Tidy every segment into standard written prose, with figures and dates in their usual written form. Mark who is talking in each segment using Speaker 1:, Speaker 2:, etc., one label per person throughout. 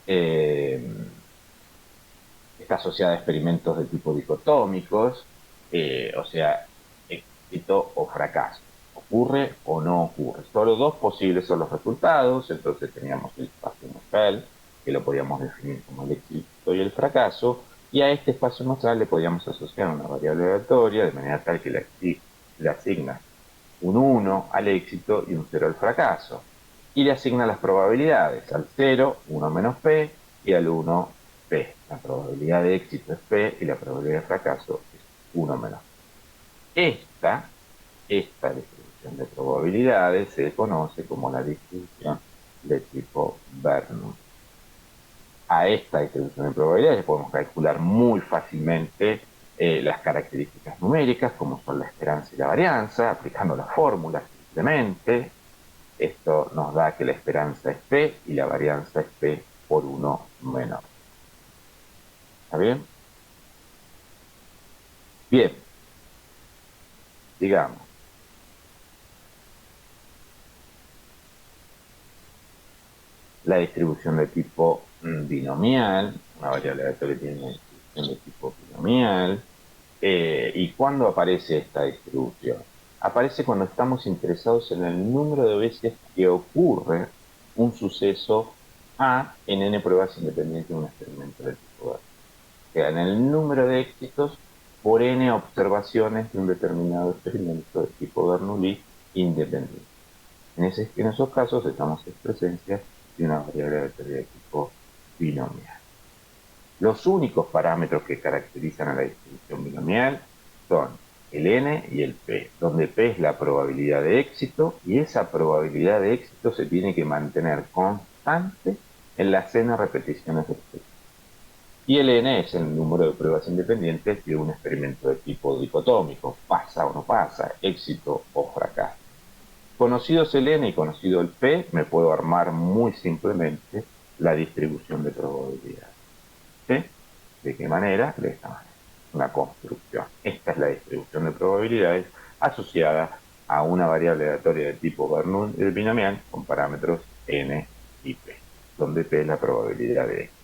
Speaker 1: eh, está asociada a experimentos de tipo dicotómicos, o sea, éxito o fracaso. ¿Ocurre o no ocurre? Solo dos posibles son los resultados, entonces teníamos el espacio muestral, que lo podíamos definir como el éxito y el fracaso, y a este espacio muestral le podíamos asociar una variable aleatoria, de manera tal que le asigna un 1 al éxito y un 0 al fracaso. Y le asigna las probabilidades. Al 0, 1 menos P, y al 1, P. La probabilidad de éxito es P y la probabilidad de fracaso es 1 menos P. Esta distribución de probabilidades se conoce como la distribución de tipo Bernoulli. A esta distribución de probabilidades podemos calcular muy fácilmente las características numéricas, como son la esperanza y la varianza, aplicando la fórmula simplemente. Esto nos da que la esperanza es P y la varianza es P por 1 menos. ¿Está bien? Bien, digamos, la distribución de tipo binomial, una variable aleatoria tiene una distribución de tipo binomial. ¿Y cuándo aparece esta distribución? Aparece cuando estamos interesados en el número de veces que ocurre un suceso A en n pruebas independientes de un experimento de tipo B. Sea, en el número de éxitos por n observaciones de un determinado experimento de tipo Bernoulli independiente. En esos casos estamos en presencia de una variable aleatoria de tipo binomial. Los únicos parámetros que caracterizan a la distribución binomial son el n y el p, donde p es la probabilidad de éxito y esa probabilidad de éxito se tiene que mantener constante en las n repeticiones del experimento. Y el n es el número de pruebas independientes de un experimento de tipo dicotómico, pasa o no pasa, éxito o fracaso. Conocidos el n y conocido el p, me puedo armar muy simplemente la distribución de probabilidades. ¿Sí? ¿De qué manera? De esta manera. Una construcción. Esta es la distribución de probabilidades asociada a una variable aleatoria de tipo Bernoulli binomial con parámetros n y p, donde p es la probabilidad de éxito.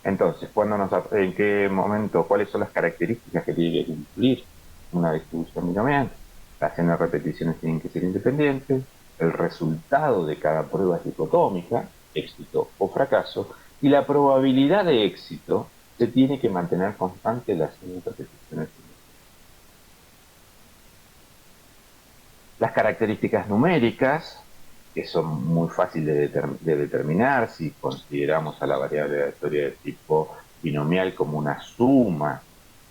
Speaker 1: Entonces, ¿en qué momento, cuáles son las características que tiene que cumplir una distribución binomial? Las n repeticiones tienen que ser independientes, el resultado de cada prueba es dicotómica, éxito o fracaso, y la probabilidad de éxito se tiene que mantener constante en las n repeticiones. Las características numéricas, que son muy fáciles de determinar si consideramos a la variable aleatoria de tipo binomial como una suma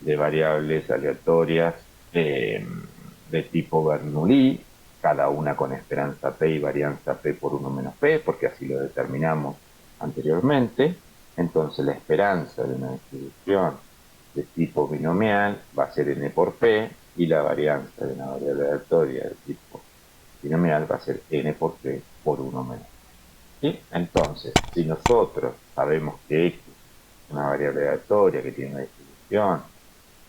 Speaker 1: de variables aleatorias de tipo Bernoulli, cada una con esperanza P y varianza P por 1 menos P, porque así lo determinamos anteriormente. Entonces la esperanza de una distribución de tipo binomial va a ser n por p y la varianza de una variable aleatoria de tipo binomial va a ser n por p por 1 menos. ¿Sí? Entonces, si nosotros sabemos que x es una variable aleatoria que tiene una distribución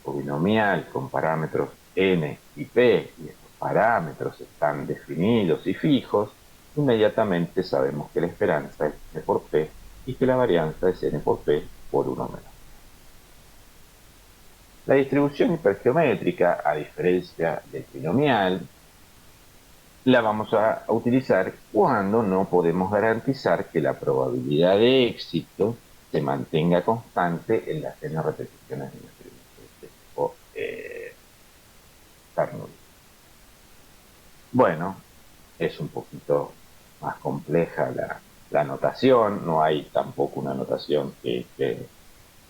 Speaker 1: o binomial con parámetros n y p, y estos parámetros están definidos y fijos, inmediatamente sabemos que la esperanza es n por p y que la varianza es n por p por 1 menos. La distribución hipergeométrica, a diferencia del binomial, la vamos a utilizar cuando no podemos garantizar que la probabilidad de éxito se mantenga constante en las n repeticiones de un experimento de este tipo Bernoulli. Bueno, es un poquito más compleja la notación, no hay tampoco una notación que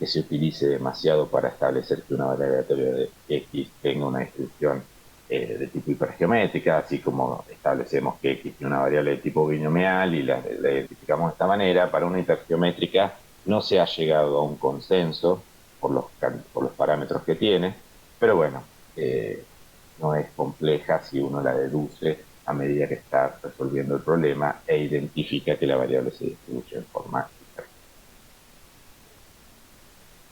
Speaker 1: se utilice demasiado para establecer que una variable aleatoria de x tenga una distribución de tipo hipergeométrica, así como establecemos que x tiene una variable de tipo binomial y la identificamos de esta manera. Para una hipergeométrica no se ha llegado a un consenso por los parámetros que tiene, pero bueno, no es compleja si uno la deduce a medida que está resolviendo el problema e identifica que la variable se distribuye en forma hipergeométrica.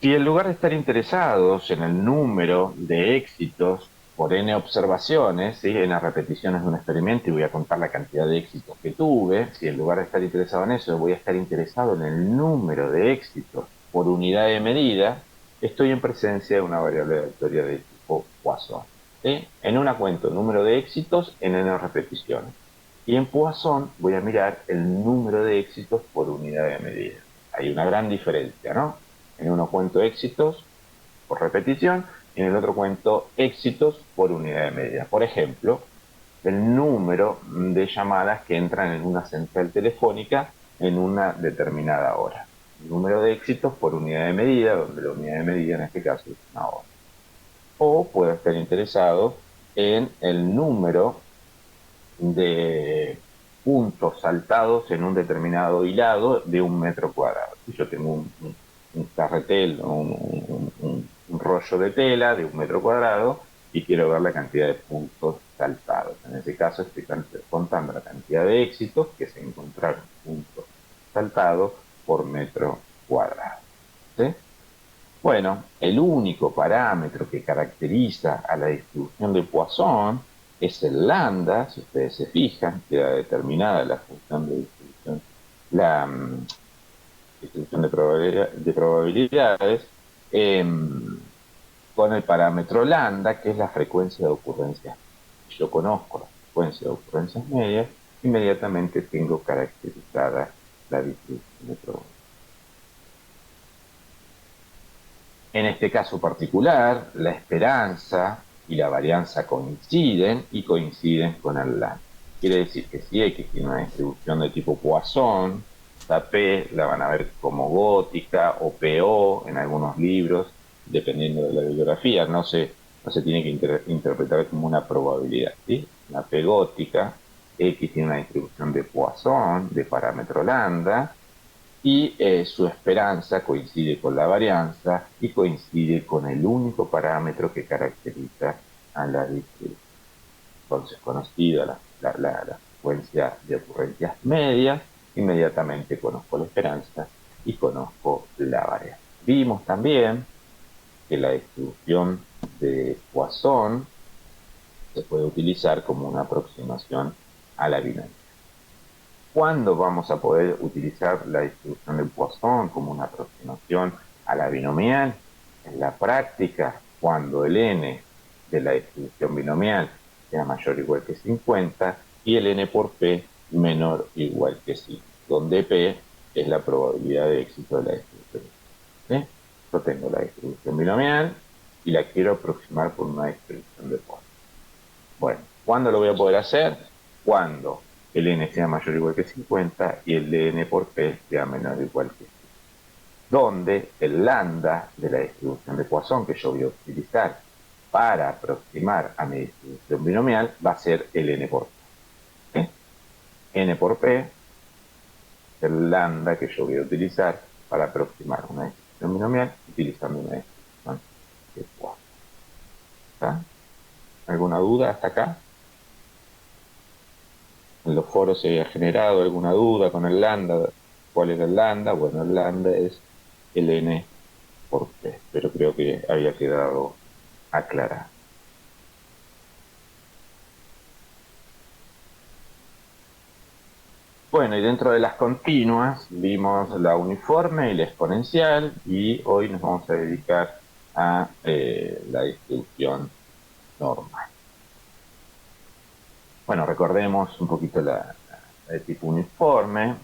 Speaker 1: Si en lugar de estar interesados en el número de éxitos por n observaciones, ¿sí? N repeticiones de un experimento, y voy a contar la cantidad de éxitos que tuve. Si en lugar de estar interesado en eso, voy a estar interesado en el número de éxitos por unidad de medida, estoy en presencia de una variable aleatoria de tipo Poisson. ¿Sí? En una cuento número de éxitos en n repeticiones. Y en Poisson voy a mirar el número de éxitos por unidad de medida. Hay una gran diferencia, ¿no? En uno cuento éxitos por repetición y en el otro cuento éxitos por unidad de medida. Por ejemplo, el número de llamadas que entran en una central telefónica en una determinada hora. El número de éxitos por unidad de medida, donde la unidad de medida en este caso es una hora. O puedo estar interesado en el número de puntos saltados en un determinado hilado de 1 metro cuadrado. Si yo tengo un carretel o un rollo de tela de 1 metro cuadrado y quiero ver la cantidad de puntos saltados. En ese caso estoy contando la cantidad de éxitos que se encontraron puntos saltados por metro cuadrado. ¿Sí? Bueno, el único parámetro que caracteriza a la distribución de Poisson es el lambda. Si ustedes se fijan, queda determinada la función de distribución, la distribución de probabilidades, con el parámetro lambda, que es la frecuencia de ocurrencias. Si yo conozco la frecuencia de ocurrencias medias, inmediatamente tengo caracterizada la distribución de probabilidades. En este caso particular, la esperanza y la varianza coinciden y coinciden con el lambda. Quiere decir que si X tiene una distribución de tipo Poisson, la P la van a ver como gótica o PO en algunos libros, dependiendo de la bibliografía. No se tiene que interpretar como una probabilidad, ¿sí? La P gótica, X tiene una distribución de Poisson, de parámetro lambda, y su esperanza coincide con la varianza y coincide con el único parámetro que caracteriza a la distribución. Entonces, conocida la frecuencia de ocurrencias medias, inmediatamente conozco la esperanza y conozco la varianza. Vimos también que la distribución de Poisson se puede utilizar como una aproximación a la binomial. ¿Cuándo vamos a poder utilizar la distribución de Poisson como una aproximación a la binomial? En la práctica, cuando el n de la distribución binomial sea mayor o igual que 50 y el n por p menor o igual que 5, donde p es la probabilidad de éxito de la distribución. ¿Sí? Yo tengo la distribución binomial y la quiero aproximar por una distribución de Poisson. Bueno, ¿cuándo lo voy a poder hacer? Cuando el n sea mayor o igual que 50 y el de n por p sea menor o igual que 5. Donde el lambda de la distribución de Poisson que yo voy a utilizar para aproximar a mi distribución binomial va a ser el n por p. ¿Sí? N por p es el lambda que yo voy a utilizar para aproximar una distribución binomial utilizando una distribución de Poisson. ¿Está? ¿Alguna duda hasta acá? En los foros se había generado alguna duda con el lambda. ¿Cuál era el lambda? Bueno, el lambda es el n por p, pero creo que había quedado aclarado. Bueno, y dentro de las continuas vimos la uniforme y la exponencial, y hoy nos vamos a dedicar a la distribución normal. Bueno, recordemos un poquito la de tipo uniforme.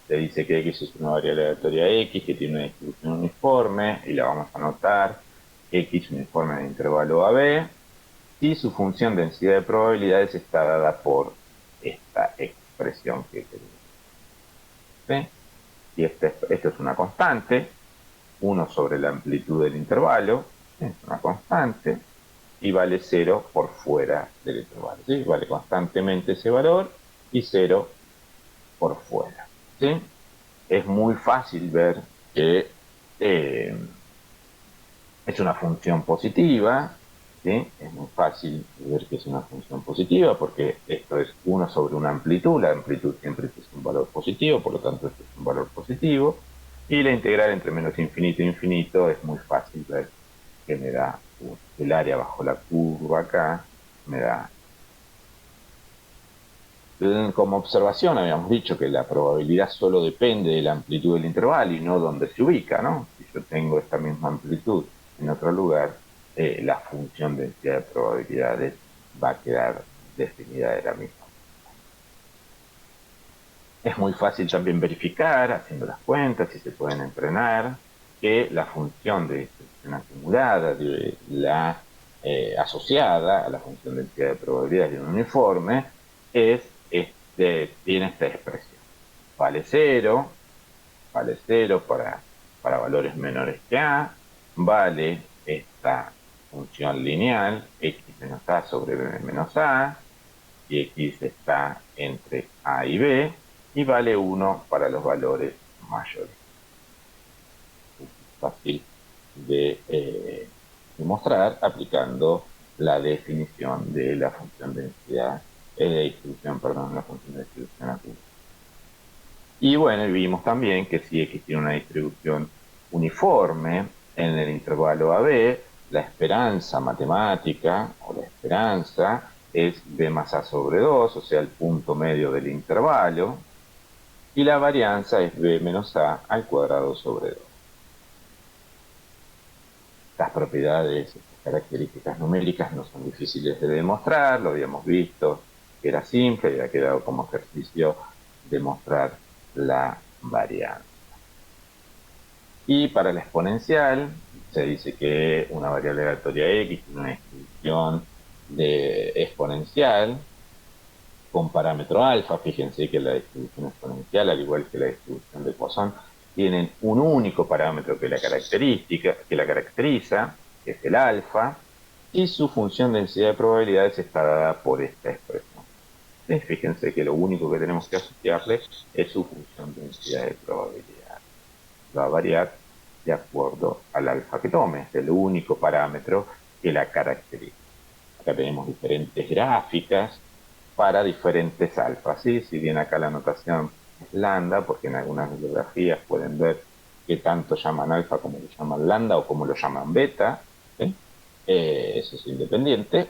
Speaker 1: Te dice que X es una variable aleatoria X que tiene una distribución uniforme y la vamos a anotar X uniforme de intervalo AB y su función densidad de probabilidades está dada por esta expresión que tenemos. ¿Sí? Y esto es una constante, 1 sobre la amplitud del intervalo, es una constante, y vale 0 por fuera del intervalo. ¿Sí? Vale constantemente ese valor y 0 por fuera. ¿Sí? Es muy fácil ver que es una función positiva. ¿Sí? Es muy fácil ver que es una función positiva porque esto es 1 sobre una amplitud. La amplitud siempre es un valor positivo, por lo tanto esto es un valor positivo. Y la integral entre menos infinito e infinito es muy fácil ver que me da el área bajo la curva acá me da. Como observación habíamos dicho que la probabilidad solo depende de la amplitud del intervalo y no donde se ubica, ¿no? Si yo tengo esta misma amplitud en otro lugar, la función de densidad de probabilidades va a quedar definida de la misma. Es muy fácil también verificar, haciendo las cuentas, si se pueden entrenar, que la función de distribución acumulada, de la asociada a la función de densidad de probabilidades de un uniforme, tiene esta expresión. Vale cero para valores menores que A, vale esta función lineal, x menos a sobre b menos a, y x está entre A y B, y vale 1 para los valores mayores. Es fácil de demostrar aplicando la definición de la función de densidad, de distribución, perdón, la función de distribución acumulada. Y bueno, vimos también que si x tiene una distribución uniforme en el intervalo AB, la esperanza matemática o la esperanza es b más a sobre 2, o sea, el punto medio del intervalo, y la varianza es b menos a al cuadrado sobre 2. Las propiedades, estas características numéricas no son difíciles de demostrar, lo habíamos visto, que era simple, y ha quedado como ejercicio demostrar la varianza. Y para la exponencial, se dice que una variable aleatoria x tiene una distribución de exponencial con parámetro alfa. Fíjense que la distribución exponencial, al igual que la distribución de Poisson, tienen un único parámetro que la caracteriza, que es el alfa, y su función de densidad de probabilidades está dada por esta expresión. Fíjense que lo único que tenemos que asociarle es su función de densidad de probabilidad. Va a variar de acuerdo al alfa que tome, es el único parámetro que la caracteriza. Acá tenemos diferentes gráficas para diferentes alfas, ¿sí? Si bien acá la notación es lambda, porque en algunas bibliografías pueden ver que tanto llaman alfa como lo llaman lambda o como lo llaman beta, ¿sí? Eso es independiente.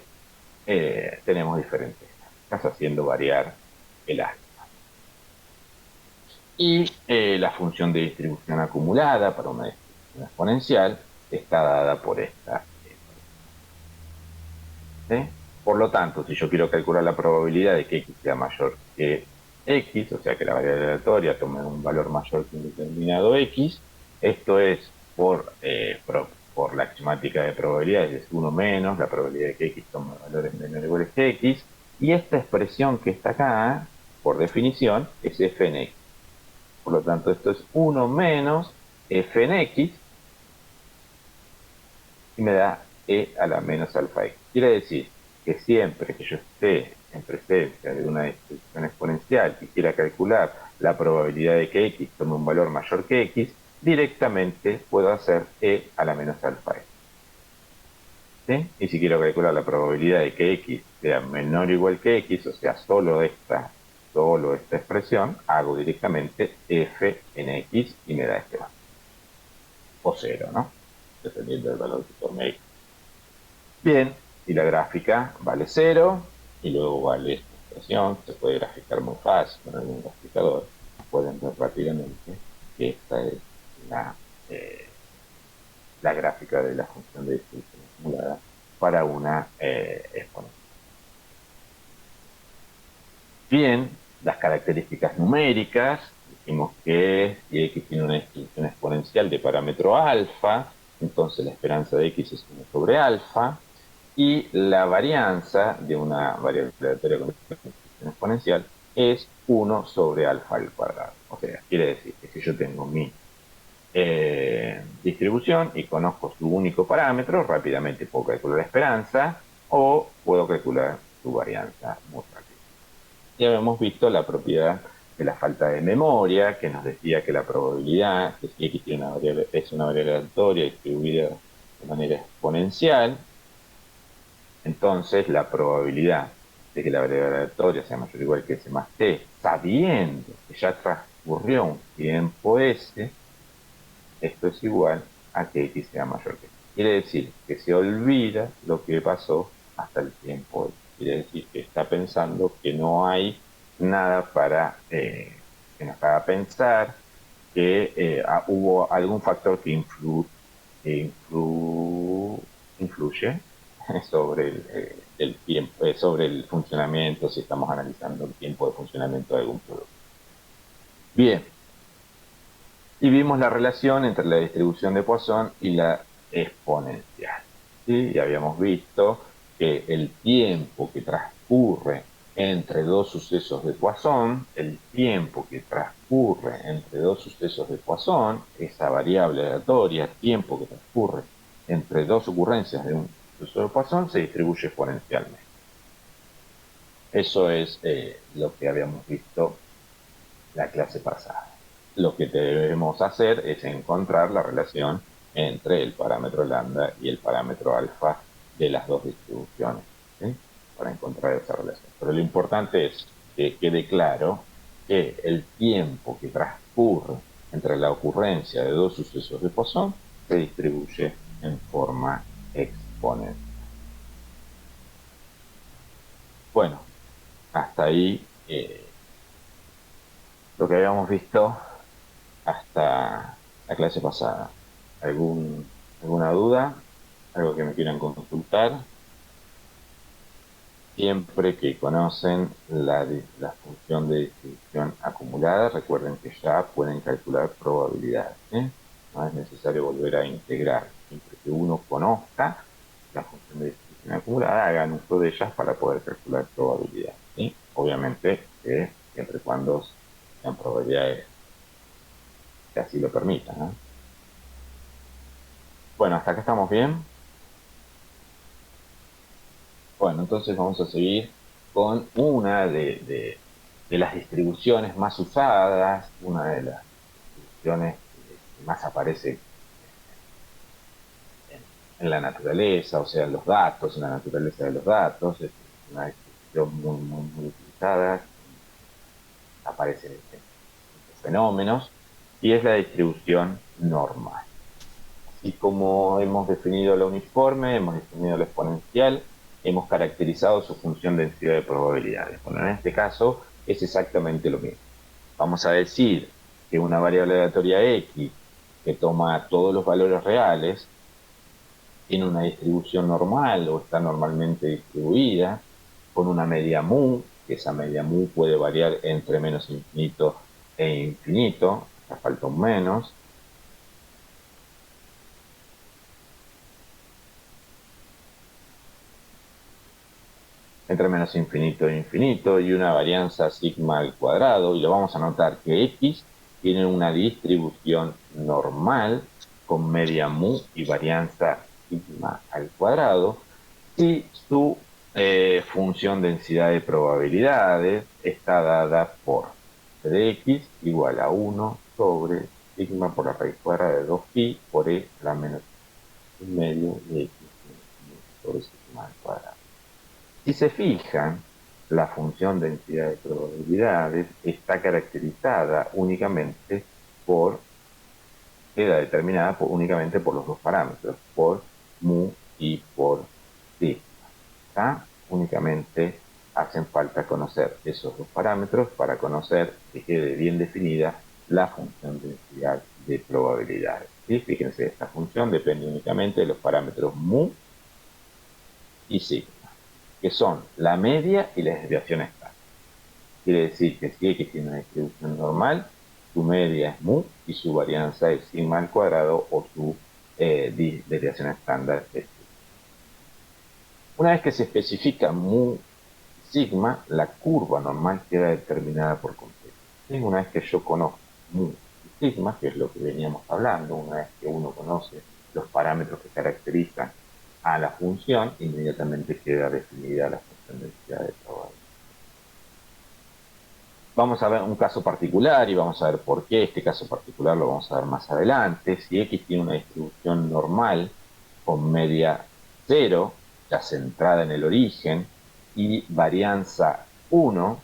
Speaker 1: Tenemos diferentes gráficas haciendo variar el alfa. Y la función de distribución acumulada para una distribución exponencial está dada por esta. ¿Sí? Por lo tanto, si yo quiero calcular la probabilidad de que x sea mayor que x, o sea que la variable aleatoria tome un valor mayor que un determinado x, esto es por la axiomática de probabilidades, es 1 menos la probabilidad de que x tome valores menores o iguales que x, y esta expresión que está acá, por definición, es f en x. Por lo tanto, esto es 1 menos f en x, y me da e a la menos alfa x. Quiere decir que siempre que yo esté en presencia de una distribución exponencial y quiera calcular la probabilidad de que x tome un valor mayor que x, directamente puedo hacer e a la menos alfa x. ¿Sí? Y si quiero calcular la probabilidad de que x sea menor o igual que x, o sea, solo esta expresión, hago directamente f en x y me da este valor. O 0, ¿no? Dependiendo del valor que tome x. Bien, y la gráfica vale 0, y luego vale esta expresión, se puede graficar muy fácil con algún graficador. Pueden ver rápidamente que esta es la gráfica de la función de distribución acumulada para una exponencial. Bien, las características numéricas, dijimos que si x tiene una distribución exponencial de parámetro alfa, entonces la esperanza de x es 1 sobre alfa, y la varianza de una variable aleatoria con distribución exponencial es 1 sobre alfa al cuadrado. O sea, quiere decir que si yo tengo mi distribución y conozco su único parámetro, rápidamente puedo calcular la esperanza o puedo calcular su varianza muy rápido. Ya hemos visto la propiedad de la falta de memoria, que nos decía que la probabilidad, que si x tiene es una variable aleatoria distribuida de manera exponencial, entonces la probabilidad de que la variable aleatoria sea mayor o igual que s más t, sabiendo que ya transcurrió un tiempo s, esto es igual a que x sea mayor que t. quiere decir que se olvida lo que pasó hasta el tiempo. Quiere decir que está pensando que no hay nada para que nos haga pensar que hubo algún factor que influye sobre el tiempo, sobre el funcionamiento, si estamos analizando el tiempo de funcionamiento de algún producto. Bien, y vimos la relación entre la distribución de Poisson y la exponencial. ¿Sí? Y habíamos visto que el tiempo que transcurre entre dos sucesos de Poisson, el tiempo que transcurre entre dos sucesos de Poisson, esa variable aleatoria, tiempo que transcurre entre dos ocurrencias de un suceso de Poisson, se distribuye exponencialmente. Eso es lo que habíamos visto la clase pasada. Lo que debemos hacer es encontrar la relación entre el parámetro lambda y el parámetro alfa de las dos distribuciones, ¿sí? Para encontrar esa relación. Pero lo importante es que quede claro que el tiempo que transcurre entre la ocurrencia de dos sucesos de Poisson se distribuye en forma exponencial. Bueno, hasta ahí lo que habíamos visto hasta la clase pasada. ¿Alguna duda? ¿Algo que me quieran consultar? Siempre que conocen la función de distribución acumulada, recuerden que ya pueden calcular probabilidades, ¿eh? No es necesario volver a integrar. Siempre que uno conozca la función de distribución acumulada, hagan uso de ellas para poder calcular probabilidades, ¿sí? Obviamente, siempre y cuando sean probabilidades que así lo permitan, ¿no? Bueno, hasta acá estamos bien. Bueno, entonces vamos a seguir con una de las distribuciones más usadas, una de las distribuciones que más aparece en la naturaleza, o sea, en los datos, en la naturaleza de los datos. Es una distribución muy utilizada, aparece en muchos fenómenos, y es la distribución normal. Así como hemos definido la uniforme, hemos definido la exponencial, hemos caracterizado su función densidad de probabilidades. Bueno, en este caso es exactamente lo mismo. Vamos a decir que una variable aleatoria X que toma todos los valores reales tiene una distribución normal o está normalmente distribuida con una media mu, que esa media mu puede variar entre menos infinito e infinito, acá falta un menos, entre menos infinito e infinito, y una varianza sigma al cuadrado, y lo vamos a notar que X tiene una distribución normal con media mu y varianza sigma al cuadrado, y su función densidad de probabilidades está dada por f de x igual a 1 sobre sigma por la raíz cuadrada de 2pi por e a la menos un medio de x sobre sigma al cuadrado. Si se fijan, la función densidad de probabilidades está caracterizada únicamente queda determinada únicamente por los dos parámetros, por mu y por sigma. ¿Está? Únicamente hacen falta conocer esos dos parámetros para conocer que quede bien definida la función densidad de probabilidades. ¿Sí? Fíjense, esta función depende únicamente de los parámetros mu y sigma, que son la media y la desviación estándar. Quiere decir que si X tiene una distribución normal, su media es mu y su varianza es sigma al cuadrado o su desviación estándar es sigma. Una vez que se especifica mu y sigma, la curva normal queda determinada por completo. Una vez que yo conozco mu y sigma, que es lo que veníamos hablando, una vez que uno conoce los parámetros que caracterizan a la función, inmediatamente queda definida la función de densidad de probabilidad. Vamos a ver un caso particular y vamos a ver por qué este caso particular lo vamos a ver más adelante. Si X tiene una distribución normal con media 0, ya centrada en el origen, y varianza 1,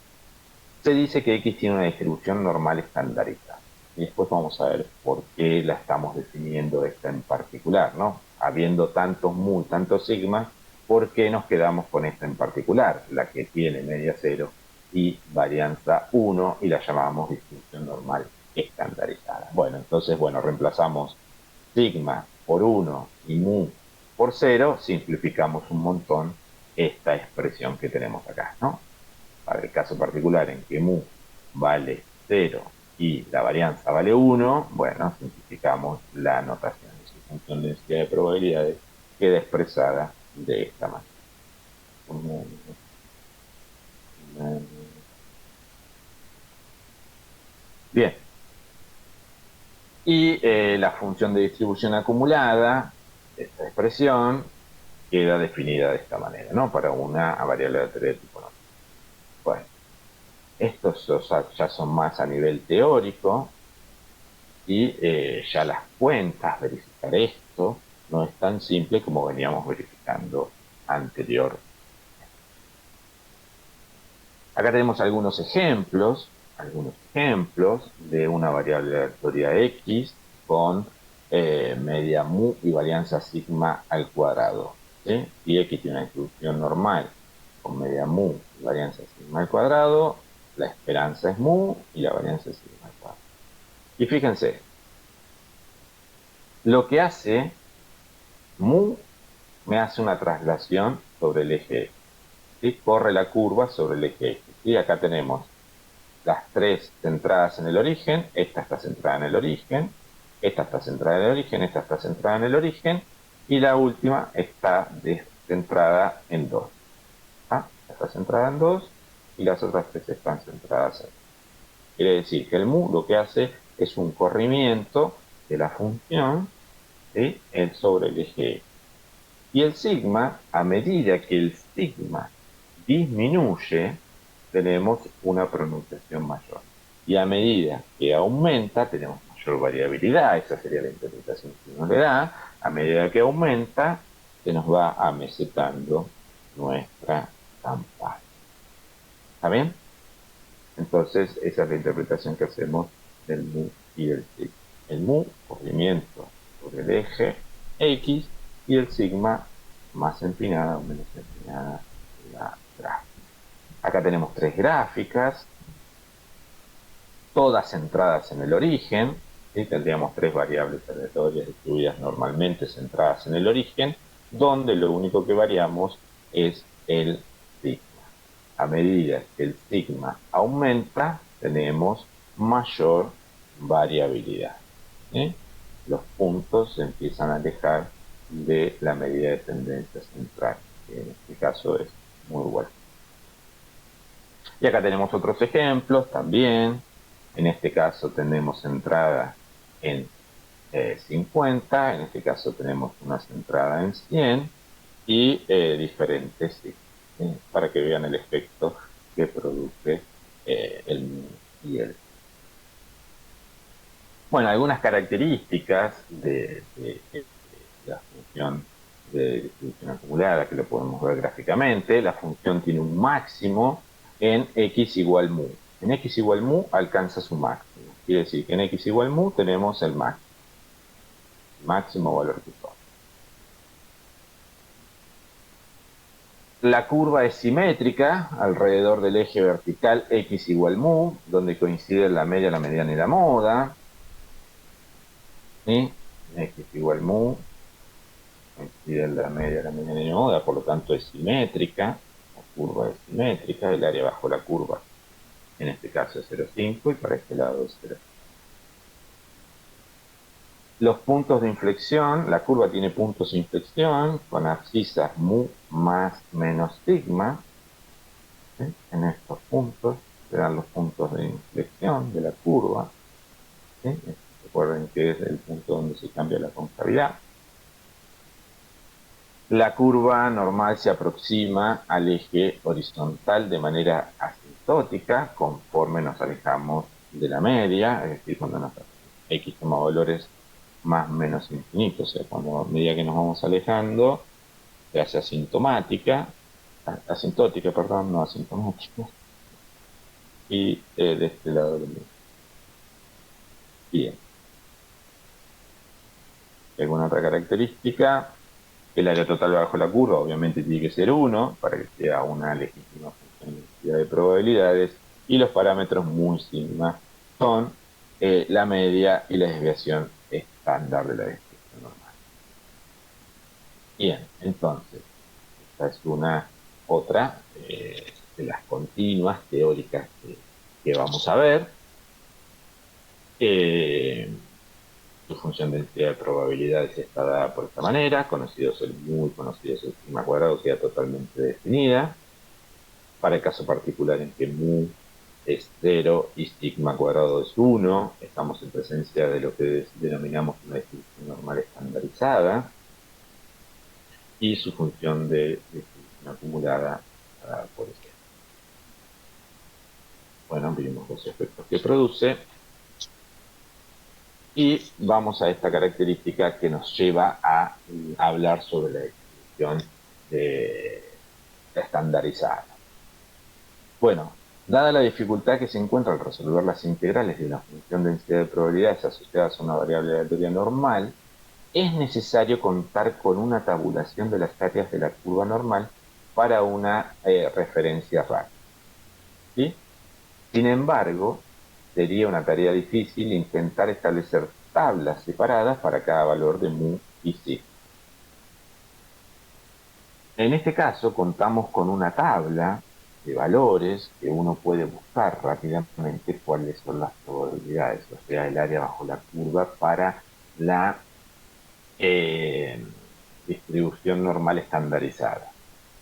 Speaker 1: se dice que X tiene una distribución normal estandarizada. Y después vamos a ver por qué la estamos definiendo esta en particular, ¿no? habiendo tantos mu, tantos sigma, ¿por qué nos quedamos con esta en particular? La que tiene media cero y varianza 1 y la llamamos distribución normal estandarizada. Bueno, entonces, bueno, reemplazamos sigma por 1 y mu por 0, simplificamos un montón esta expresión que tenemos acá, ¿no? Para el caso particular en que mu vale 0 y la varianza vale 1, bueno, simplificamos la notación de su función de densidad de probabilidades, queda expresada de esta manera. Bien, y la función de distribución acumulada, esta expresión, queda definida de esta manera, ¿no? Para una variable aleatoria de tipo no. Bueno, estos ya son más a nivel teórico y ya las cuentas, verificar esto, no es tan simple como veníamos verificando anterior. Acá tenemos algunos ejemplos de una variable aleatoria X con media mu y varianza sigma al cuadrado. ¿Sí? Si X tiene una distribución normal con media mu y varianza sigma al cuadrado, la esperanza es mu y la varianza es sigma al cuadrado. Y fíjense, lo que hace mu me hace una traslación sobre el eje X. ¿Sí? Corre la curva sobre el eje X. Y acá tenemos las tres centradas en el origen, esta está centrada en el origen, esta está centrada en el origen, esta está centrada en el origen, y la última está centrada en 2. ¿Ah? Está centrada en 2 y las otras tres están centradas en 2. Quiere decir que el mu lo que hace es un corrimiento de la función, ¿sí? Sobre el eje X. Y el sigma, a medida que el sigma disminuye, tenemos una pronunciación mayor. Y a medida que aumenta, tenemos mayor variabilidad, esa sería la interpretación que uno le da. A medida que aumenta, se nos va amesetando nuestra campana. ¿Está bien? Entonces, esa es la interpretación que hacemos del mu y del sigma. El mu, corrimiento sobre el eje X, y el sigma, más empinada o menos empinada la gráfica. Acá tenemos tres gráficas, todas centradas en el origen. ¿Sí? Tendríamos tres variables aleatorias distribuidas normalmente centradas en el origen, donde lo único que variamos es el sigma. A medida que el sigma aumenta, tenemos mayor variabilidad. ¿Sí? Los puntos se empiezan a alejar de la medida de tendencia central, que en este caso es muy bueno. Y acá tenemos otros ejemplos también. En este caso tenemos centrada en 50, en este caso tenemos una centrada en 100 y diferentes signos, ¿sí? Para que vean el efecto que produce el mu y el. Bueno, algunas características de la función de distribución acumulada, que lo podemos ver gráficamente. La función tiene un máximo en x igual mu. En x igual mu alcanza su máximo. Quiere decir que en x igual mu tenemos el máximo valor que toma. La curva es simétrica alrededor del eje vertical x igual mu, donde coinciden la media, la mediana y la moda. ¿Sí? X igual mu coincide la media, la mediana y la moda, por lo tanto es simétrica. La curva es simétrica, el área bajo la curva en este caso es 0,5 y para este lado es 0. Los puntos de inflexión, la curva tiene puntos de inflexión con abscisas mu más menos sigma. ¿Sí? En estos puntos se dan los puntos de inflexión de la curva. ¿Sí? Recuerden que es el punto donde se cambia la concavidad. La curva normal se aproxima al eje horizontal de manera asintótica conforme nos alejamos de la media, es decir, cuando X toma valores más o menos infinitos, o sea, cuando a medida que nos vamos alejando, se hace asintótica, perdón, no asintomática, y de este lado del medio. Bien. alguna otra característica. El área total bajo la curva obviamente tiene que ser 1 para que sea una legítima función de densidad de probabilidades. Y los parámetros muy sigma son la media y la desviación estándar de la distribución normal. Bien, entonces, esta es una otra de las continuas teóricas que vamos a ver. Su función de densidad de probabilidades está dada por esta manera, muy conocido es el sigma cuadrado, queda totalmente definida. Para el caso particular en que mu es 0 y sigma cuadrado es 1, estamos en presencia de lo que denominamos una distribución normal estandarizada, y su función de distribución acumulada está dada por este. Bueno, vimos los efectos que produce. Y vamos a esta característica que nos lleva a hablar sobre la distribución estandarizada. Bueno, dada la dificultad que se encuentra al resolver las integrales de una función de densidad de probabilidades asociadas a una variable aleatoria normal, es necesario contar con una tabulación de las áreas de la curva normal para una referencia rápida. ¿Sí? Sin embargo, sería una tarea difícil intentar establecer tablas separadas para cada valor de mu y sigma. En este caso, contamos con una tabla de valores que uno puede buscar rápidamente cuáles son las probabilidades, o sea, el área bajo la curva para la distribución normal estandarizada.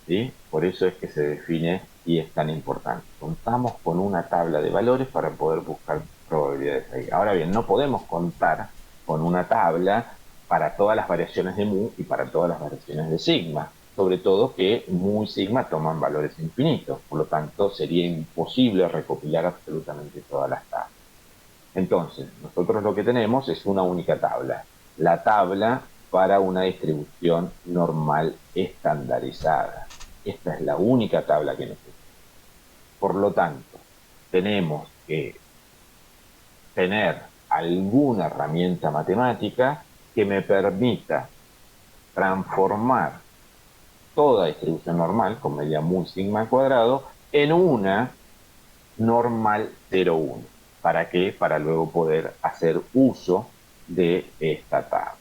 Speaker 1: ¿Sí? Por eso es que se define y es tan importante. Contamos con una tabla de valores para poder buscar probabilidades ahí. Ahora bien, no podemos contar con una tabla para todas las variaciones de mu y para todas las variaciones de sigma, sobre todo que mu y sigma toman valores infinitos, por lo tanto sería imposible recopilar absolutamente todas las tablas. Entonces, nosotros lo que tenemos es una única tabla, la tabla para una distribución normal estandarizada. Esta es la única tabla que necesitamos. Por lo tanto, tenemos que tener alguna herramienta matemática que me permita transformar toda distribución normal, con media mu sigma al cuadrado, en una normal 0,1. ¿Para qué? Para luego poder hacer uso de esta tabla.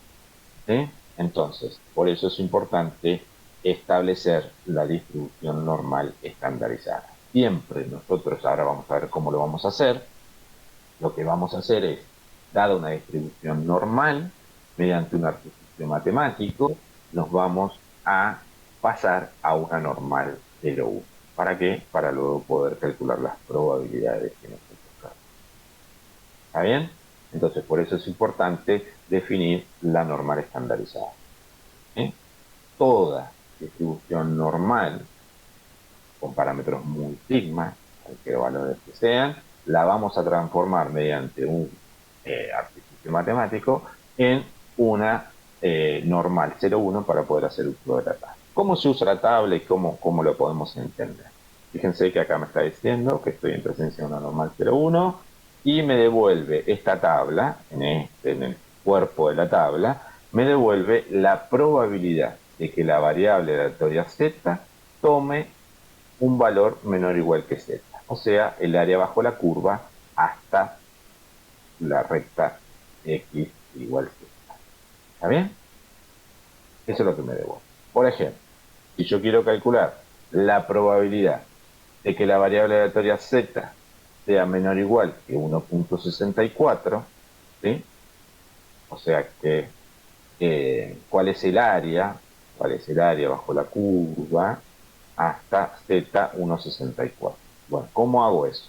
Speaker 1: ¿Sí? Entonces, por eso es importante establecer la distribución normal estandarizada. Siempre nosotros, ahora vamos a ver cómo lo vamos a hacer, lo que vamos a hacer es, dada una distribución normal, mediante un artificio matemático, nos vamos a pasar a una normal 0,1. ¿Para qué? Para luego poder calcular las probabilidades que nos tocan. ¿Está bien? Entonces, por eso es importante definir la normal estandarizada. ¿Sí? Toda distribución normal con parámetros muy sigma, cualquier valores que sean, la vamos a transformar mediante un artificio matemático en una normal 0,1 para poder hacer uso de la tabla. ¿Cómo se usa la tabla y cómo lo podemos entender? Fíjense que acá me está diciendo que estoy en presencia de una normal 0,1 y me devuelve esta tabla, en el cuerpo de la tabla, me devuelve la probabilidad de que la variable aleatoria z tome un valor menor o igual que z, o sea, el área bajo la curva hasta la recta x igual a z. ¿Está bien? Eso es lo que me devuelve. Por ejemplo, si yo quiero calcular la probabilidad de que la variable aleatoria z sea menor o igual que 1,64, ¿sí? O sea que, ¿cuál es el área? ¿Cuál es el área bajo la curva hasta z 1,64? Bueno, ¿cómo hago eso?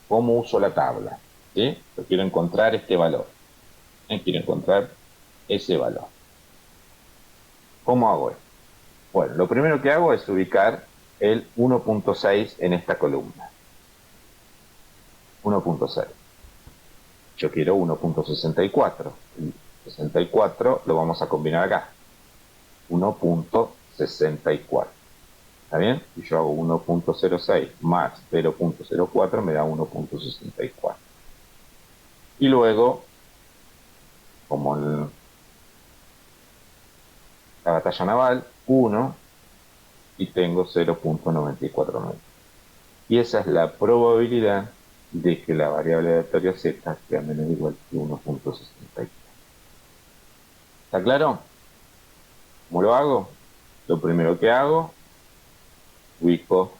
Speaker 1: ¿Cómo uso la tabla? ¿Sí? Yo quiero encontrar este valor. Quiero encontrar ese valor. ¿Cómo hago esto? Bueno, lo primero que hago es ubicar el 1,6 en esta columna. 1,6. Yo quiero 1,64. El 64 lo vamos a combinar acá. 1,64. ¿Está bien? Si yo hago 1,06 más 0,04 me da 1,64. Y luego, como la batalla naval, 1, y tengo 0.949. Y esa es la probabilidad de que la variable aleatoria z sea menor o igual que 1.64. ¿Está claro? ¿Cómo lo hago? Lo primero que hago, ubico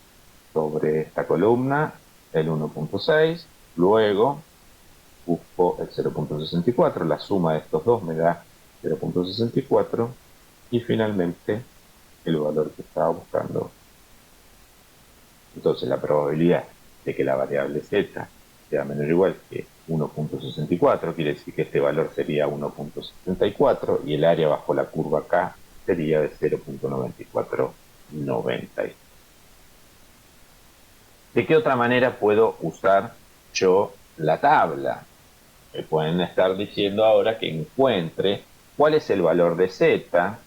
Speaker 1: sobre esta columna el 1.6, luego busco el 0.64, la suma de estos dos me da 0.64 y finalmente el valor que estaba buscando. Entonces la probabilidad de que la variable z sea menor o igual que 1.64 quiere decir que este valor sería 1.64 y el área bajo la curva K sería de 0.9490. ¿De qué otra manera puedo usar yo la tabla? Me pueden estar diciendo ahora que encuentre cuál es el valor de z,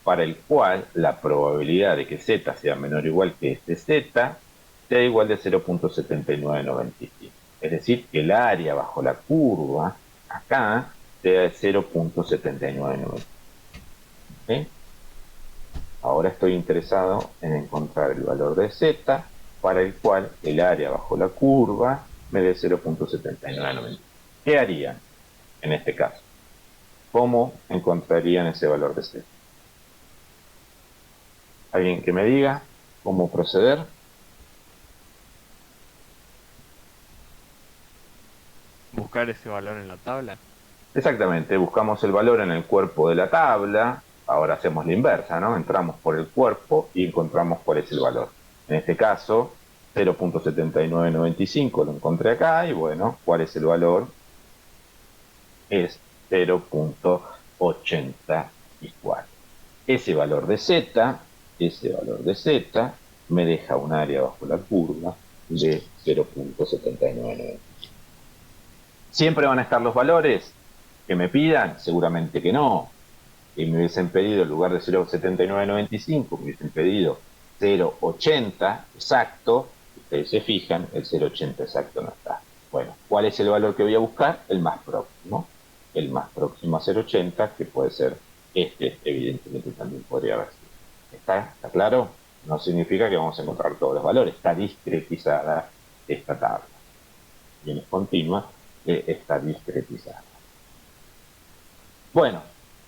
Speaker 1: para el cual la probabilidad de que z sea menor o igual que este z sea igual de 0.7995. Es decir, que el área bajo la curva acá sea de 0.7995. ¿Sí? Ahora estoy interesado en encontrar el valor de z para el cual el área bajo la curva me dé 0.7990. ¿Qué harían en este caso? ¿Cómo encontrarían ese valor de z? ¿Alguien que me diga cómo proceder?
Speaker 2: Buscar ese valor en la tabla.
Speaker 1: Exactamente, buscamos el valor en el cuerpo de la tabla, ahora hacemos la inversa, ¿no? Entramos por el cuerpo y encontramos cuál es el valor. En este caso, 0.7995 lo encontré acá y bueno, ¿cuál es el valor? Es 0.84. Ese valor de z me deja un área bajo la curva de 0.7995. ¿Siempre van a estar los valores que me pidan? Seguramente que no. Y me hubiesen pedido, en lugar de 0.7995, me hubiesen pedido 0.80 exacto. Ustedes se fijan, el 0.80 exacto no está. Bueno, ¿cuál es el valor que voy a buscar? El más próximo. El más próximo a 0.80, que puede ser este, evidentemente también podría haber sido. ¿Está claro? No significa que vamos a encontrar todos los valores. Está discretizada esta tabla. Y en continua está discretizada. Bueno,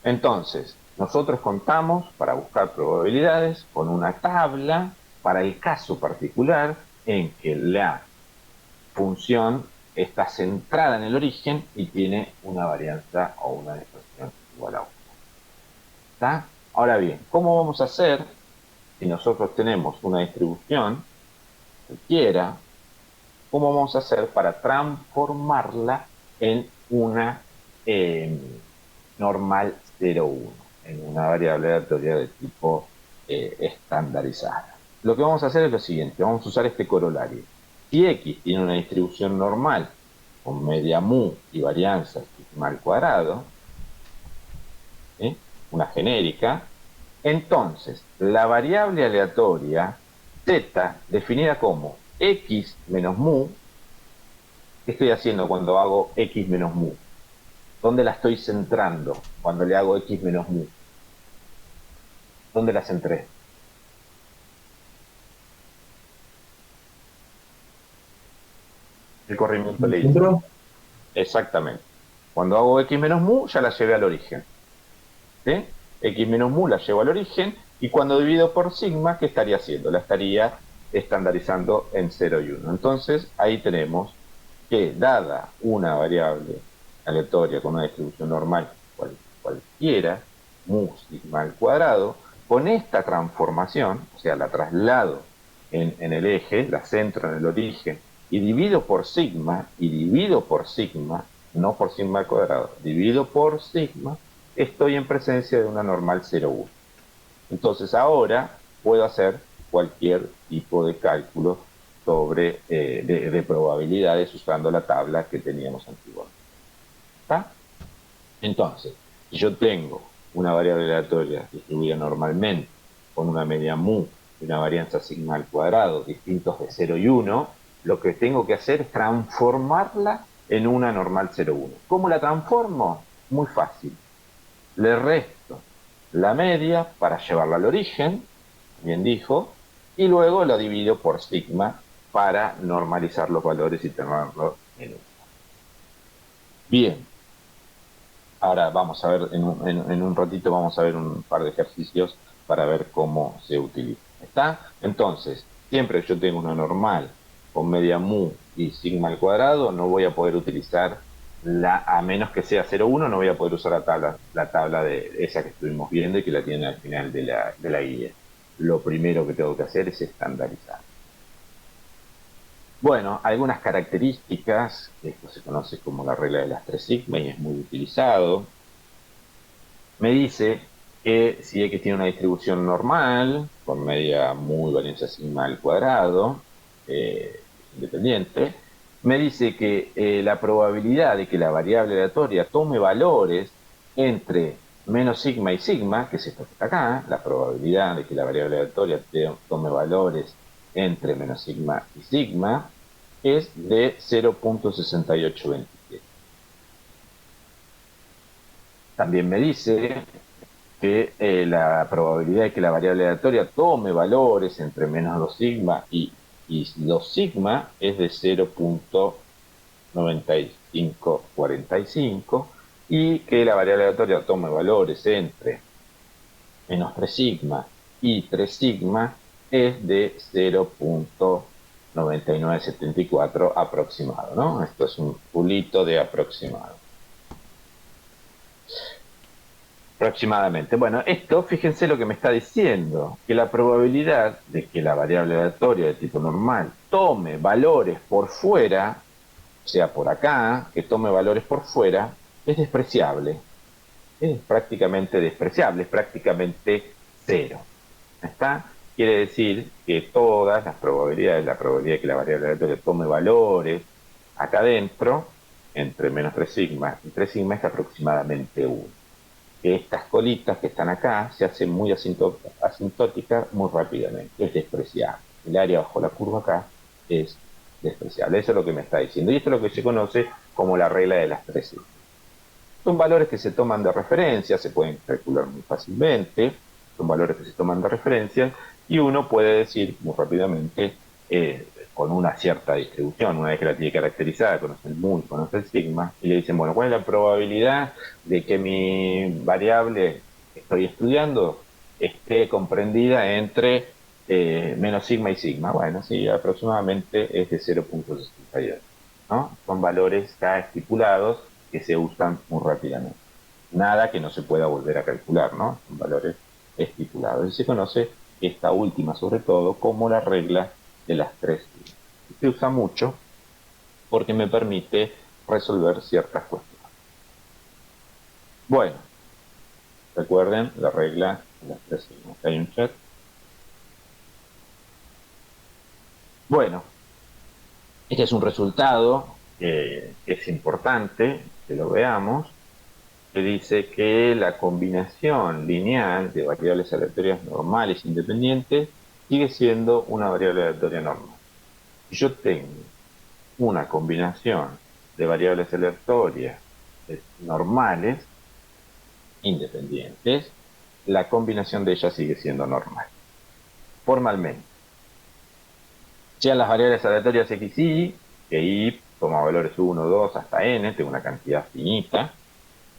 Speaker 1: entonces, nosotros contamos para buscar probabilidades con una tabla para el caso particular en que la función está centrada en el origen y tiene una varianza o una dispersión igual a 1. ¿Está? Ahora bien, ¿cómo vamos a hacer si nosotros tenemos una distribución cualquiera? ¿Cómo vamos a hacer para transformarla en una normal 0,1, en una variable aleatoria de tipo estandarizada? Lo que vamos a hacer es lo siguiente, vamos a usar este corolario. Si x tiene una distribución normal con media mu y varianza sigma al cuadrado, ¿sí? Una genérica, entonces la variable aleatoria z, definida como x menos mu, ¿qué estoy haciendo cuando hago x menos mu? ¿Dónde la estoy centrando cuando le hago x menos mu? ¿Dónde la centré? El corrimiento
Speaker 3: ¿El
Speaker 1: le dice.
Speaker 3: centro?
Speaker 1: Exactamente. Cuando hago x menos mu, ya la llevé al origen. ¿Sí? X menos mu la llevo al origen, y cuando divido por sigma, ¿qué estaría haciendo? La estaría estandarizando en 0 y 1. Entonces, ahí tenemos que, dada una variable aleatoria con una distribución normal cualquiera, mu sigma al cuadrado, con esta transformación, o sea, la traslado en el eje, la centro en el origen, y divido por sigma, no por sigma al cuadrado, divido por sigma, estoy en presencia de una normal 0,1. Entonces ahora puedo hacer cualquier tipo de cálculo sobre de probabilidades usando la tabla que teníamos antiguamente. ¿Está? Entonces, si yo tengo una variable aleatoria distribuida normalmente con una media mu y una varianza sigma al cuadrado distintos de 0 y 1, lo que tengo que hacer es transformarla en una normal 0,1. ¿Cómo la transformo? Muy fácil. le resto la media para llevarla al origen, bien dijo, y luego lo divido por sigma para normalizar los valores y tenerlos en uno. Bien, ahora vamos a ver, en un ratito vamos a ver un par de ejercicios para ver cómo se utiliza. ¿Está? Entonces, siempre que yo tengo una normal con media mu y sigma al cuadrado, no voy a poder utilizar a menos que sea 0,1, no voy a poder usar la tabla de esa que estuvimos viendo y que la tiene al final de la guía. Lo primero que tengo que hacer es estandarizar. Bueno, algunas características, esto se conoce como la regla de las tres sigma y es muy utilizado. Me dice que si X tiene una distribución normal, con media mu y varianza sigma al cuadrado, independiente, me dice que la probabilidad de que la variable aleatoria tome valores entre menos sigma y sigma, que es esto que está acá, la probabilidad de que la variable aleatoria tome valores entre menos sigma y sigma, es de 0,6827. También me dice que la probabilidad de que la variable aleatoria tome valores entre menos 2 sigma y 2 sigma es de 0,9545 y que la variable aleatoria tome valores entre menos 3 sigma y 3 sigma es de 0,9974 aproximado, ¿no? Esto es un pulito de aproximado. Aproximadamente. Bueno, esto, fíjense lo que me está diciendo, que la probabilidad de que la variable aleatoria de tipo normal tome valores por fuera, o sea, por acá, que tome valores por fuera, es despreciable. Es prácticamente despreciable, es prácticamente cero. ¿Está? Quiere decir que todas las probabilidades, la probabilidad de que la variable aleatoria tome valores acá adentro, entre menos 3 sigma y 3 sigma, es aproximadamente 1. Que estas colitas que están acá se hacen muy asintóticas muy rápidamente. Es despreciable. El área bajo la curva acá es despreciable. Eso es lo que me está diciendo. Y esto es lo que se conoce como la regla de las tres sigmas. Son valores que se toman de referencia, se pueden calcular muy fácilmente. Son valores que se toman de referencia y uno puede decir muy rápidamente, con una cierta distribución, una vez que la tiene caracterizada, conoce el mu, conoce el sigma, y le dicen, bueno, ¿cuál es la probabilidad de que mi variable que estoy estudiando esté comprendida entre menos sigma y sigma? Bueno, sí, aproximadamente es de 0,68, ¿no? Son valores ya estipulados que se usan muy rápidamente. Nada que no se pueda volver a calcular, ¿no? Son valores estipulados. Y se conoce esta última, sobre todo, como la regla de las tres sigmas. Se usa mucho porque me permite resolver ciertas cuestiones. Bueno, recuerden la regla de las tres sigmas. Hay un chat. Bueno, este es un resultado que es importante que lo veamos, que dice que la combinación lineal de variables aleatorias normales independientes sigue siendo una variable aleatoria normal. Si yo tengo una combinación de variables aleatorias normales independientes, la combinación de ellas sigue siendo normal. Formalmente, sean las variables aleatorias x y, que y toma valores 1, 2 hasta n, tengo una cantidad finita,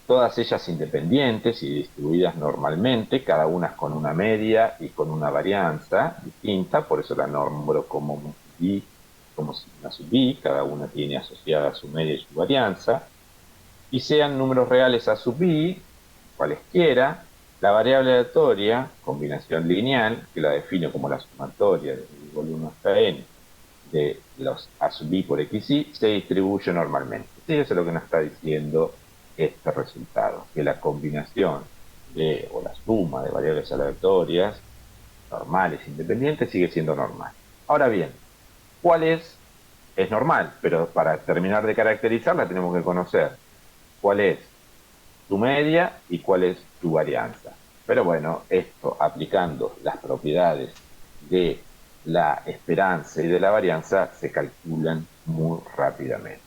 Speaker 1: todas ellas independientes y distribuidas normalmente, cada una con una media y con una varianza distinta, por eso la nombro como y, como sigma sub i, cada una tiene asociada su media y su varianza, y sean números reales a sub i, cualesquiera, la variable aleatoria, combinación lineal, que la defino como la sumatoria de igual 1 hasta n, de los a sub i por x y, se distribuye normalmente. Sí, eso es lo que nos está diciendo este resultado, que la combinación o la suma de variables aleatorias normales independientes sigue siendo normal. Ahora bien, ¿cuál es? Es normal, pero para terminar de caracterizarla tenemos que conocer cuál es su media y cuál es su varianza. Pero bueno, esto aplicando las propiedades de la esperanza y de la varianza se calculan muy rápidamente.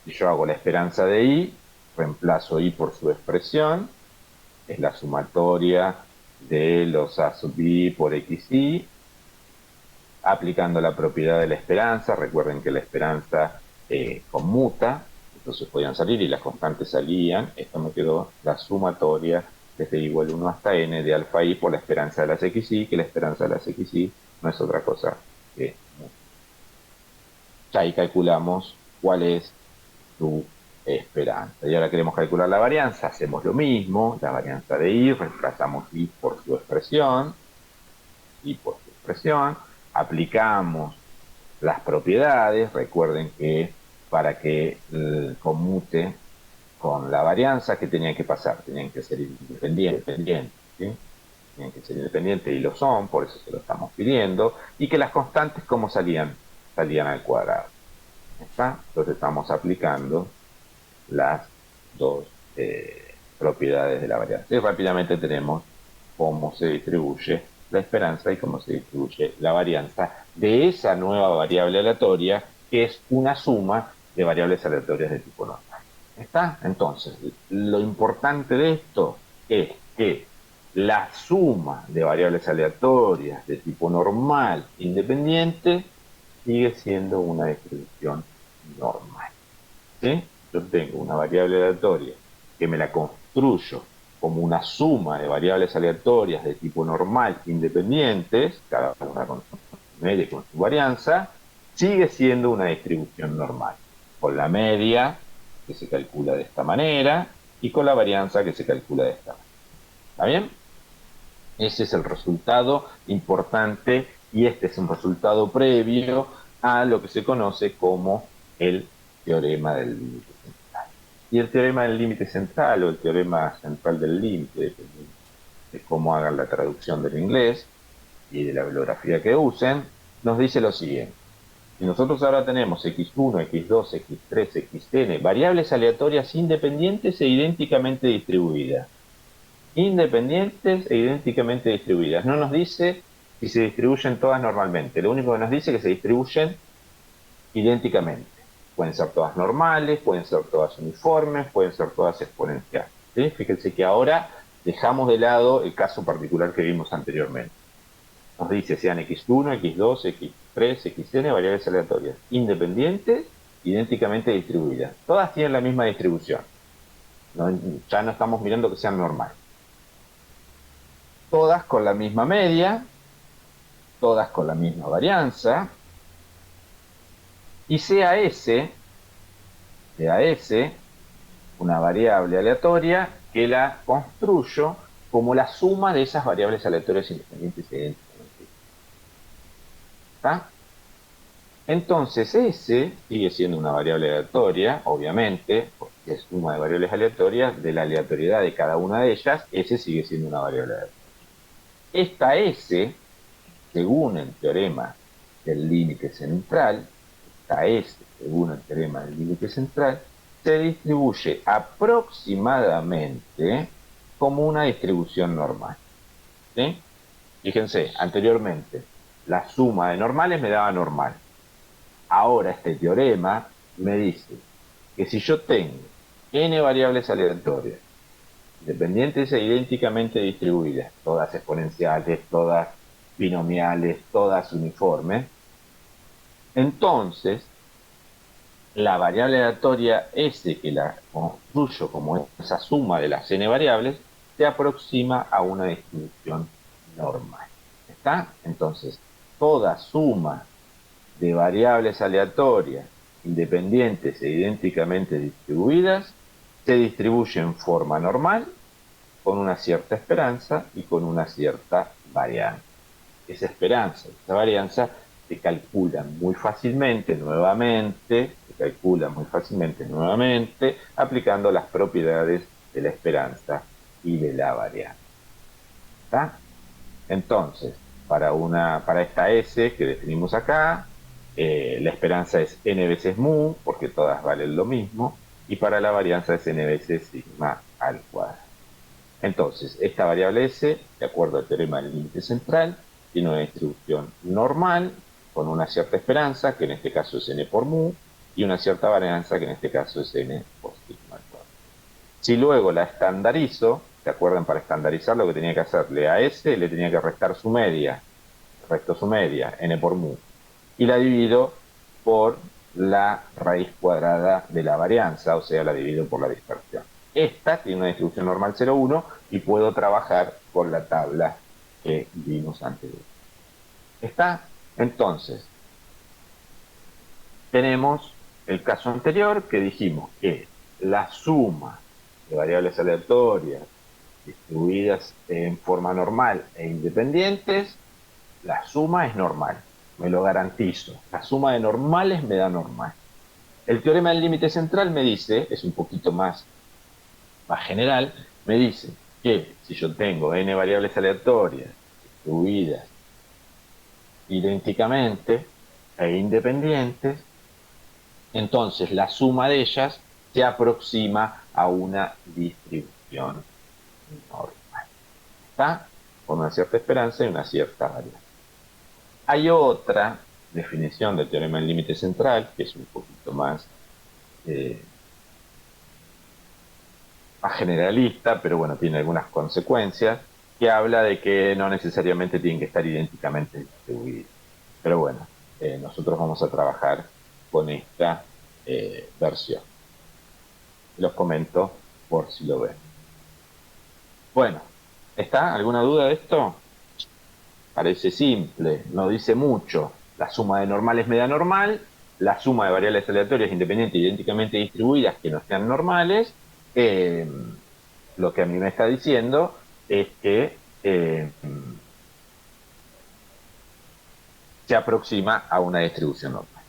Speaker 1: Si yo hago la esperanza de i, reemplazo i por su expresión, es la sumatoria de los A sub i por xi, aplicando la propiedad de la esperanza. Recuerden que la esperanza conmuta, entonces podían salir y las constantes salían. Esto me quedó la sumatoria desde igual 1 hasta n de alfa i por la esperanza de las xi, que la esperanza de las xi no es otra cosa que muta. Ya ahí calculamos cuál es su esperanza. Y ahora queremos calcular la varianza, hacemos lo mismo, la varianza de i, reemplazamos i por su expresión, aplicamos las propiedades. Recuerden que para que conmute con la varianza, ¿qué tenían que pasar? Tenían que ser independientes, ¿sí? Tenían que ser independientes y lo son, por eso se lo estamos pidiendo. Y que las constantes, ¿cómo salían? Salían al cuadrado. ¿Está? Entonces estamos aplicando las dos propiedades de la varianza. Y rápidamente tenemos cómo se distribuye la esperanza y cómo se distribuye la varianza de esa nueva variable aleatoria, que es una suma de variables aleatorias de tipo normal. ¿Está? Entonces, lo importante de esto es que la suma de variables aleatorias de tipo normal independiente sigue siendo una distribución normal. ¿Sí? Yo tengo una variable aleatoria que me la construyo como una suma de variables aleatorias de tipo normal independientes, cada una con su media y con su varianza, sigue siendo una distribución normal, con la media que se calcula de esta manera y con la varianza que se calcula de esta manera. ¿Está bien? Ese es el resultado importante y este es un resultado previo a lo que se conoce como el teorema del límite central. Y el teorema del límite central o el teorema central del límite, dependiendo de cómo hagan la traducción del inglés y de la bibliografía que usen, nos dice lo siguiente. Si nosotros ahora tenemos x1, x2, x3, xn, variables aleatorias independientes e idénticamente distribuidas, independientes e idénticamente distribuidas. No nos dice si se distribuyen todas normalmente. Lo único que nos dice es que se distribuyen idénticamente. Pueden ser todas normales, pueden ser todas uniformes, pueden ser todas exponenciales. ¿Sí? Fíjense que ahora dejamos de lado el caso particular que vimos anteriormente. Nos dice sean x1, x2, x3, xn, variables aleatorias independientes, idénticamente distribuidas. Todas tienen la misma distribución. Ya no estamos mirando que sean normales. Todas con la misma media, todas con la misma varianza, y sea S una variable aleatoria que la construyo como la suma de esas variables aleatorias independientes e idénticamente. ¿Está? Entonces S sigue siendo una variable aleatoria, obviamente, porque es suma de variables aleatorias, de la aleatoriedad de cada una de ellas, S sigue siendo una variable aleatoria. Esta S, según el teorema del límite central, según el teorema del límite central, se distribuye aproximadamente como una distribución normal. ¿Sí? Fíjense, anteriormente, la suma de normales me daba normal. Ahora este teorema me dice que si yo tengo n variables aleatorias, independientes e idénticamente distribuidas, todas exponenciales, todas binomiales, todas uniformes, entonces la variable aleatoria S, que la construyo como esa suma de las n variables, se aproxima a una distribución normal. ¿Está? Entonces, toda suma de variables aleatorias, independientes e idénticamente distribuidas, se distribuye en forma normal, con una cierta esperanza y con una cierta varianza. Esa esperanza, esa varianza se calculan muy fácilmente nuevamente, aplicando las propiedades de la esperanza y de la varianza. ¿Está? Entonces, para esta S que definimos acá, la esperanza es n veces mu, porque todas valen lo mismo, y para la varianza es n veces sigma al cuadrado. Entonces, esta variable S, de acuerdo al teorema del límite central, tiene una distribución normal, con una cierta esperanza, que en este caso es n por mu, y una cierta varianza, que en este caso es n por sigma al cuadrado. Si luego la estandarizo, ¿Se acuerdan? Para estandarizar lo que tenía que hacerle a S, le tenía que restar su media, resto su media, n por mu, y la divido por la raíz cuadrada de la varianza, o sea, la divido por la dispersión. Esta tiene una distribución normal 0,1 y puedo trabajar con la tabla que vimos anteriormente. ¿Está? Entonces, tenemos el caso anterior que dijimos que la suma de variables aleatorias distribuidas en forma normal e independientes, la suma es normal, me lo garantizo. La suma de normales me da normal. El teorema del límite central me dice, es un poquito más general, me dice que si yo tengo n variables aleatorias distribuidas idénticamente e independientes, entonces la suma de ellas se aproxima a una distribución normal. ¿Está? Con una cierta esperanza y una cierta varianza. Hay otra definición del teorema del límite central, que es un poquito más generalista, pero bueno, tiene algunas consecuencias, que habla de que no necesariamente tienen que estar idénticamente distribuidos. Pero bueno, nosotros vamos a trabajar con esta versión. Los comento por si lo ven. Bueno, ¿está alguna duda de esto? Parece simple, no dice mucho. La suma de normales me da normal, la suma de variables aleatorias independientes idénticamente distribuidas que no sean normales, lo que a mí me está diciendo es que se aproxima a una distribución normal.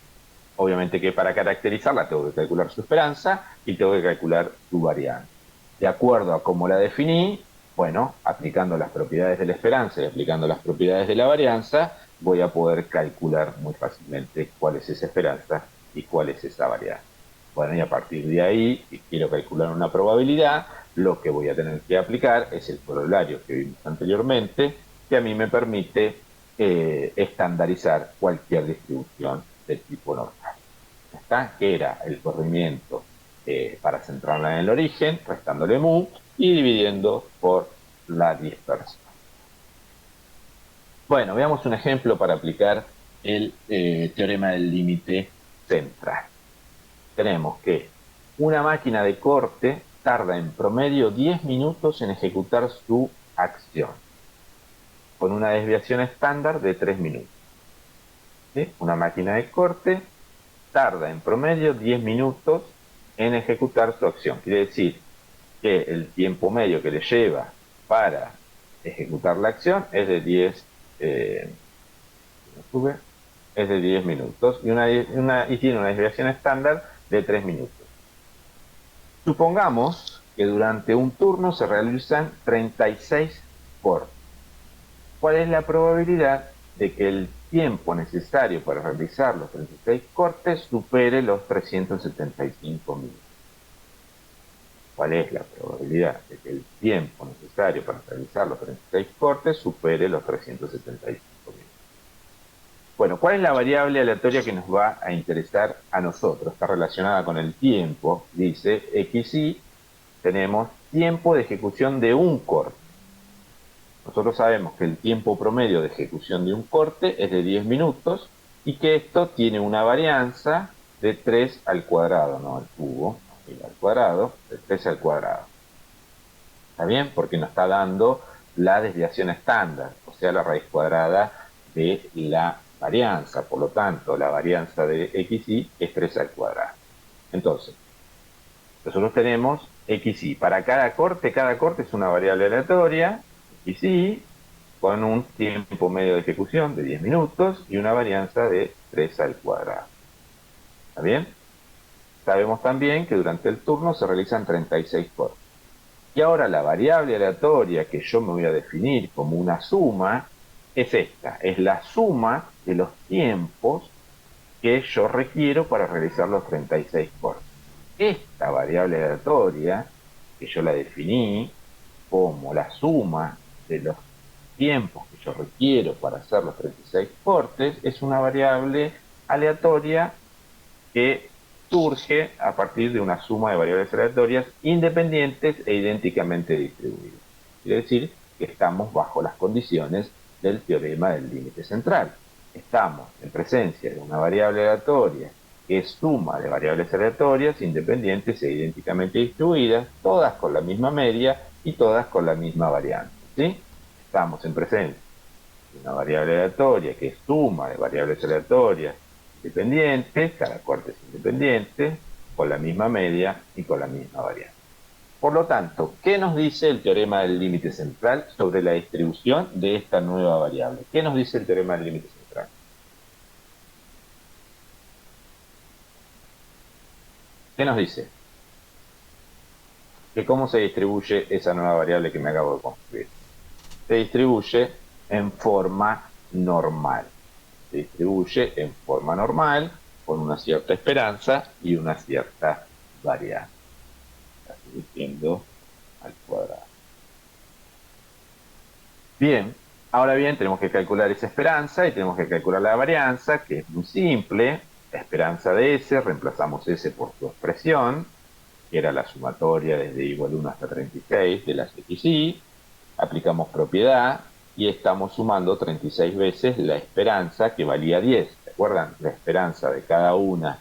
Speaker 1: Obviamente que para caracterizarla tengo que calcular su esperanza y tengo que calcular su varianza. De acuerdo a cómo la definí, bueno, aplicando las propiedades de la esperanza y aplicando las propiedades de la varianza, voy a poder calcular muy fácilmente cuál es esa esperanza y cuál es esa varianza. Bueno, y a partir de ahí, si quiero calcular una probabilidad, lo que voy a tener que aplicar es el corolario que vimos anteriormente, que a mí me permite estandarizar cualquier distribución de tipo normal. ¿Está? Que era el corrimiento para centrarla en el origen, restándole mu y dividiendo por la dispersión. Bueno, veamos un ejemplo para aplicar el teorema del límite central. Tenemos que una máquina de corte tarda en promedio 10 minutos en ejecutar su acción, con una desviación estándar de 3 minutos. ¿Sí? Una máquina de corte tarda en promedio 10 minutos en ejecutar su acción. Quiere decir que el tiempo medio que le lleva para ejecutar la acción es de 10, es de 10 minutos y tiene una desviación estándar de 3 minutos. Supongamos que durante un turno se realizan 36 cortes. ¿Cuál es la probabilidad de que el tiempo necesario para realizar los 36 cortes supere los 375 minutos? ¿Cuál es la probabilidad de que el tiempo necesario para realizar los 36 cortes supere los 375 minutos? Bueno, ¿cuál es la variable aleatoria que nos va a interesar a nosotros? Está relacionada con el tiempo, dice xy, tenemos tiempo de ejecución de un corte. Nosotros sabemos que el tiempo promedio de ejecución de un corte es de 10 minutos y que esto tiene una varianza de 3 al cuadrado, no al cubo, al cuadrado, de 3 al cuadrado. ¿Está bien? Porque nos está dando la desviación estándar, o sea, la raíz cuadrada de la varianza. Por lo tanto, la varianza de xy es 3 al cuadrado. Entonces, nosotros tenemos xy. Para cada corte es una variable aleatoria, xy, con un tiempo medio de ejecución de 10 minutos y una varianza de 3 al cuadrado. ¿Está bien? Sabemos también que durante el turno se realizan 36 cortes. Y ahora la variable aleatoria que yo me voy a definir como una suma es esta, es la suma de los tiempos que yo requiero para realizar los 36 cortes. Esta variable aleatoria, que yo la definí como la suma de los tiempos que yo requiero para hacer los 36 cortes, es una variable aleatoria que surge a partir de una suma de variables aleatorias independientes e idénticamente distribuidas. Quiere decir que estamos bajo las condiciones del teorema del límite central. Estamos en presencia de una variable aleatoria que es suma de variables aleatorias independientes e idénticamente distribuidas, todas con la misma media y todas con la misma varianza. ¿Sí? Estamos en presencia de una variable aleatoria que es suma de variables aleatorias independientes, cada corte es independiente, con la misma media y con la misma varianza. Por lo tanto, ¿qué nos dice el teorema del límite central sobre la distribución de esta nueva variable? ¿Qué nos dice el teorema del límite central? ¿Qué nos dice? Que cómo se distribuye esa nueva variable que me acabo de construir. Se distribuye en forma normal. Se distribuye en forma normal con una cierta esperanza y una cierta varianza. Así diciendo al cuadrado. Bien, ahora bien, tenemos que calcular esa esperanza y tenemos que calcular la varianza, que es muy simple. La esperanza de S, reemplazamos S por su expresión, que era la sumatoria desde igual 1 hasta 36 de las XY. Aplicamos propiedad y estamos sumando 36 veces la esperanza, que valía 10. ¿Se acuerdan? La esperanza de cada una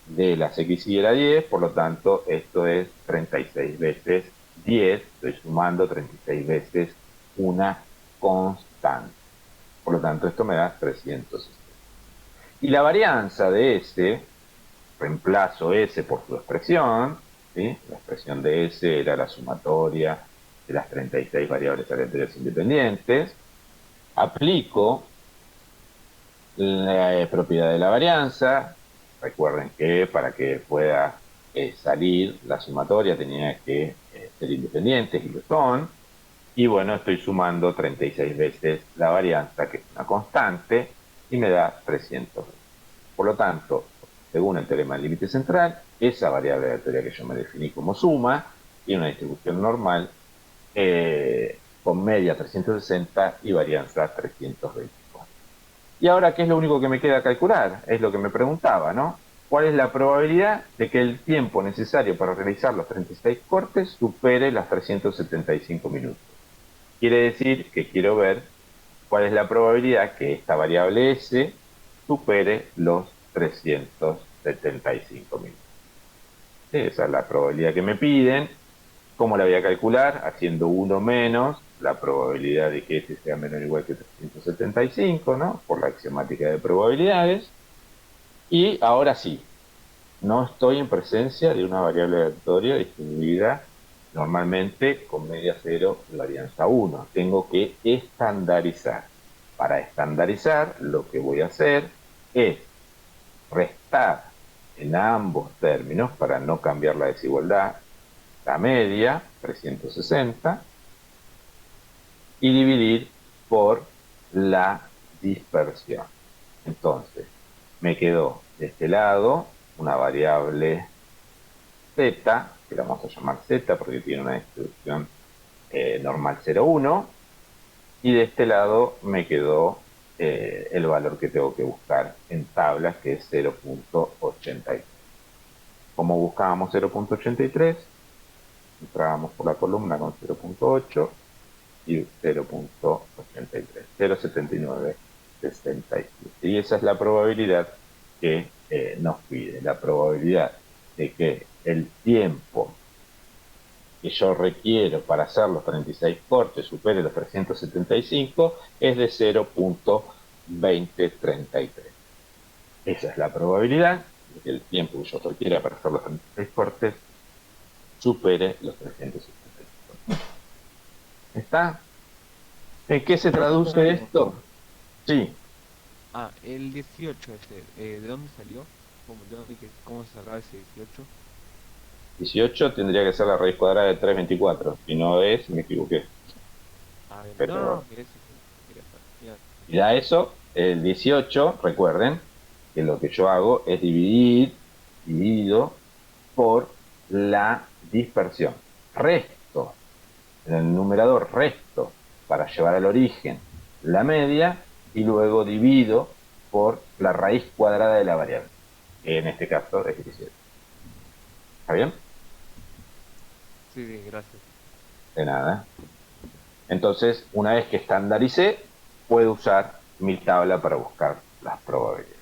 Speaker 1: de las XY era 10, por lo tanto, esto es 36 veces 10. Estoy sumando 36 veces una constante. Por lo tanto, esto me da 360. Y la varianza de S, reemplazo S por su expresión, ¿sí? La expresión de S era la sumatoria de las 36 variables aleatorias independientes. Aplico la propiedad de la varianza. Recuerden que para que pueda salir la sumatoria tenía que ser independientes y lo son. Y bueno, estoy sumando 36 veces la varianza, que es una constante, y me da 300. Por lo tanto, según el teorema del límite central, esa variable aleatoria que yo me definí como suma tiene una distribución normal con media 360 y varianza 324. Y ahora, ¿qué es lo único que me queda calcular? Es lo que me preguntaba, ¿no? ¿Cuál es la probabilidad de que el tiempo necesario para realizar los 36 cortes supere las 375 minutos? Quiere decir que quiero ver cuál es la probabilidad que esta variable S supere los 375 minutos. Esa es la probabilidad que me piden. ¿Cómo la voy a calcular? Haciendo 1 menos la probabilidad de que S sea menor o igual que 375, ¿no? Por la axiomática de probabilidades. Y ahora sí, no estoy en presencia de una variable aleatoria distribuida normalmente con media 0 y varianza 1. Tengo que estandarizar. Para estandarizar, lo que voy a hacer es restar en ambos términos, para no cambiar la desigualdad, la media, 360, y dividir por la dispersión. Entonces, me quedó de este lado una variable z, que la vamos a llamar z porque tiene una distribución normal 0,1, y de este lado me quedó el valor que tengo que buscar en tablas, que es 0,83. Como buscábamos 0,83, entrábamos por la columna con 0,8 y 0,83, 0,7967. Y esa es la probabilidad que nos pide, la probabilidad de que el tiempo que yo requiero para hacer los 36 cortes supere los 375 es de 0,2033. Esa es la probabilidad de que el tiempo que yo requiera para hacer los 36 cortes supere los 375. ¿Está? ¿En qué se
Speaker 2: Profesor,
Speaker 1: traduce esto? Sí,
Speaker 2: el 18 ese, ¿de dónde salió? ¿Cómo se sacaba ese 18?
Speaker 1: 18 tendría que ser la raíz cuadrada de 324. Si no es, me equivoqué.
Speaker 2: Bien. No,
Speaker 1: Pero,
Speaker 2: mira eso, quería saber. Mira,
Speaker 1: y da eso, el 18, recuerden que lo que yo hago es dividido por la dispersión. Resto, en el numerador resto para llevar al origen la media y luego divido por la raíz cuadrada de la variable. En este caso es 17. ¿Está bien?
Speaker 2: sí, sí, gracias.
Speaker 1: De nada. Entonces, una vez que estandaricé, puedo usar mi tabla para buscar las probabilidades.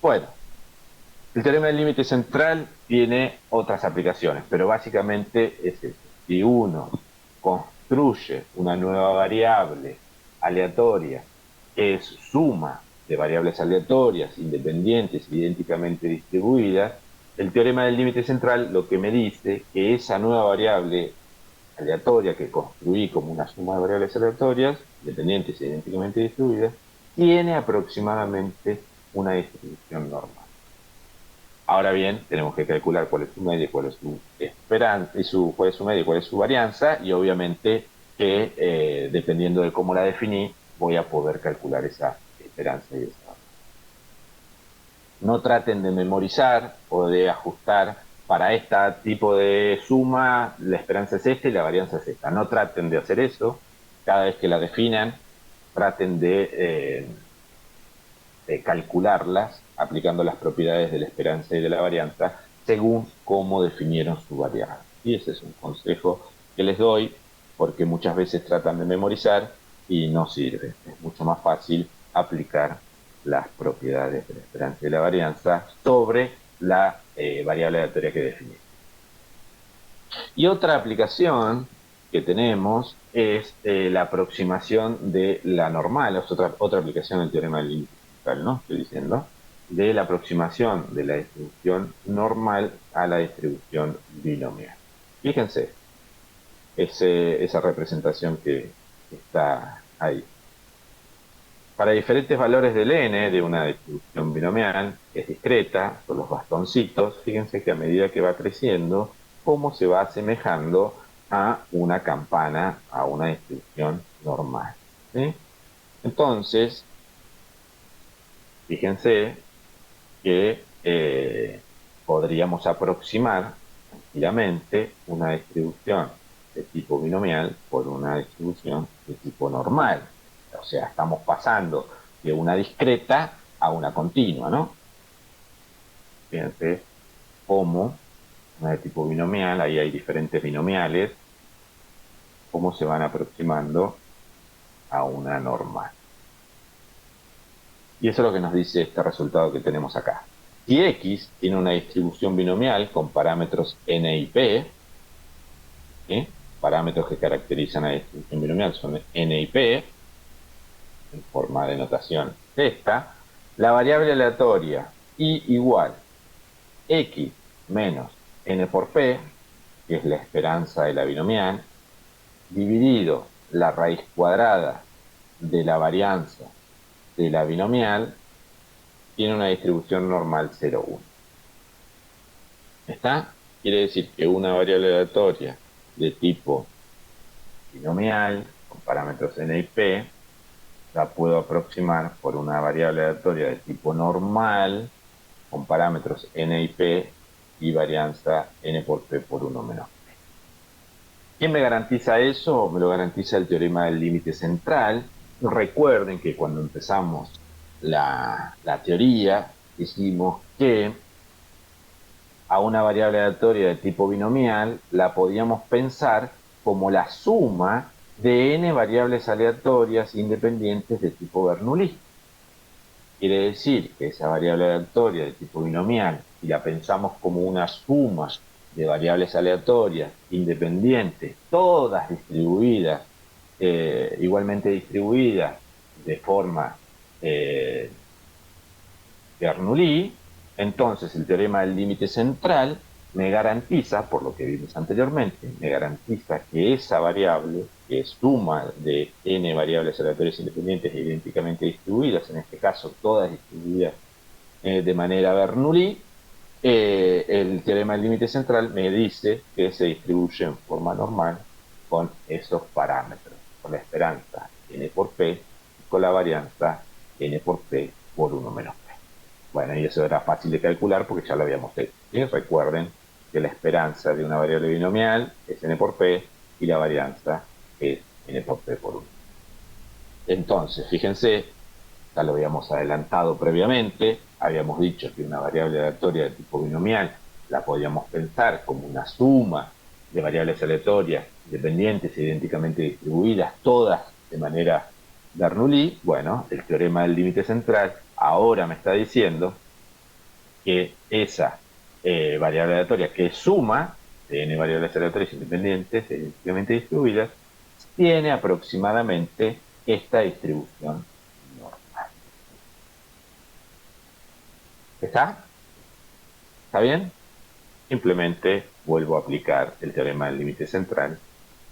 Speaker 1: Bueno, el teorema del límite central tiene otras aplicaciones, pero básicamente es eso. Si uno construye una nueva variable aleatoria que es suma de variables aleatorias, independientes, idénticamente distribuidas, el teorema del límite central lo que me dice que esa nueva variable aleatoria que construí como una suma de variables aleatorias, independientes e idénticamente distribuidas, tiene aproximadamente una distribución normal. Ahora bien, tenemos que calcular cuál es su media, cuál es su esperanza, cuál es su media, cuál es su varianza, y obviamente que dependiendo de cómo la definí, voy a poder calcular esa esperanza y esa. No traten de memorizar o de ajustar para este tipo de suma, la esperanza es esta y la varianza es esta. No traten de hacer eso. Cada vez que la definan, traten de calcularlas aplicando las propiedades de la esperanza y de la varianza según cómo definieron su variable. Y ese es un consejo que les doy porque muchas veces tratan de memorizar y no sirve. Es mucho más fácil aplicar las propiedades de la esperanza y la varianza sobre la variable aleatoria que definí. Y otra aplicación que tenemos es la aproximación de la normal, es otra aplicación del teorema del límite central, ¿no? Estoy diciendo, de la aproximación de la distribución normal a la distribución binomial. Fíjense, esa representación que está ahí. Para diferentes valores del n de una distribución binomial, que es discreta, son los bastoncitos, fíjense que a medida que va creciendo, cómo se va asemejando a una campana, a una distribución normal. ¿Sí? Entonces, fíjense que podríamos aproximar tranquilamente una distribución de tipo binomial por una distribución de tipo normal. O sea, estamos pasando de una discreta a una continua, ¿no? Fíjense cómo una de tipo binomial, ahí hay diferentes binomiales, cómo se van aproximando a una normal. Y eso es lo que nos dice este resultado que tenemos acá. Si X tiene una distribución binomial con parámetros n y p, ¿sí? Parámetros que caracterizan a la distribución binomial son n y p, en forma de notación esta, la variable aleatoria y igual x menos n por p, que es la esperanza de la binomial, dividido la raíz cuadrada de la varianza de la binomial, tiene una distribución normal 0,1. ¿Está? Quiere decir que una variable aleatoria de tipo binomial, con parámetros n y p, la puedo aproximar por una variable aleatoria de tipo normal, con parámetros n y p y varianza n por p por 1 menos p. ¿Quién me garantiza eso? Me lo garantiza el teorema del límite central. Recuerden que cuando empezamos la teoría, dijimos que a una variable aleatoria de tipo binomial la podíamos pensar como la suma de n variables aleatorias independientes de tipo Bernoulli. Quiere decir que esa variable aleatoria de tipo binomial, si la pensamos como una suma de variables aleatorias independientes, todas distribuidas, igualmente distribuidas de forma Bernoulli, entonces el teorema del límite central me garantiza, por lo que vimos anteriormente, me garantiza que esa variable, que es suma de n variables aleatorias independientes e idénticamente distribuidas, en este caso todas distribuidas de manera Bernoulli, el teorema del límite central me dice que se distribuye en forma normal con esos parámetros, con la esperanza n por p y con la varianza n por p por 1 menos p. Bueno, y eso era fácil de calcular porque ya lo habíamos hecho. ¿Sí? Recuerden que la esperanza de una variable binomial es n por p y la varianza es n por p por 1. Entonces, fíjense, ya lo habíamos adelantado previamente, habíamos dicho que una variable aleatoria de tipo binomial la podíamos pensar como una suma de variables aleatorias, independientes e idénticamente distribuidas, todas de manera Bernoulli, bueno, el teorema del límite central ahora me está diciendo que esa variable aleatoria que suma de n variables aleatorias independientes e idénticamente distribuidas tiene aproximadamente esta distribución normal. ¿Está? ¿Está bien? Simplemente vuelvo a aplicar el teorema del límite central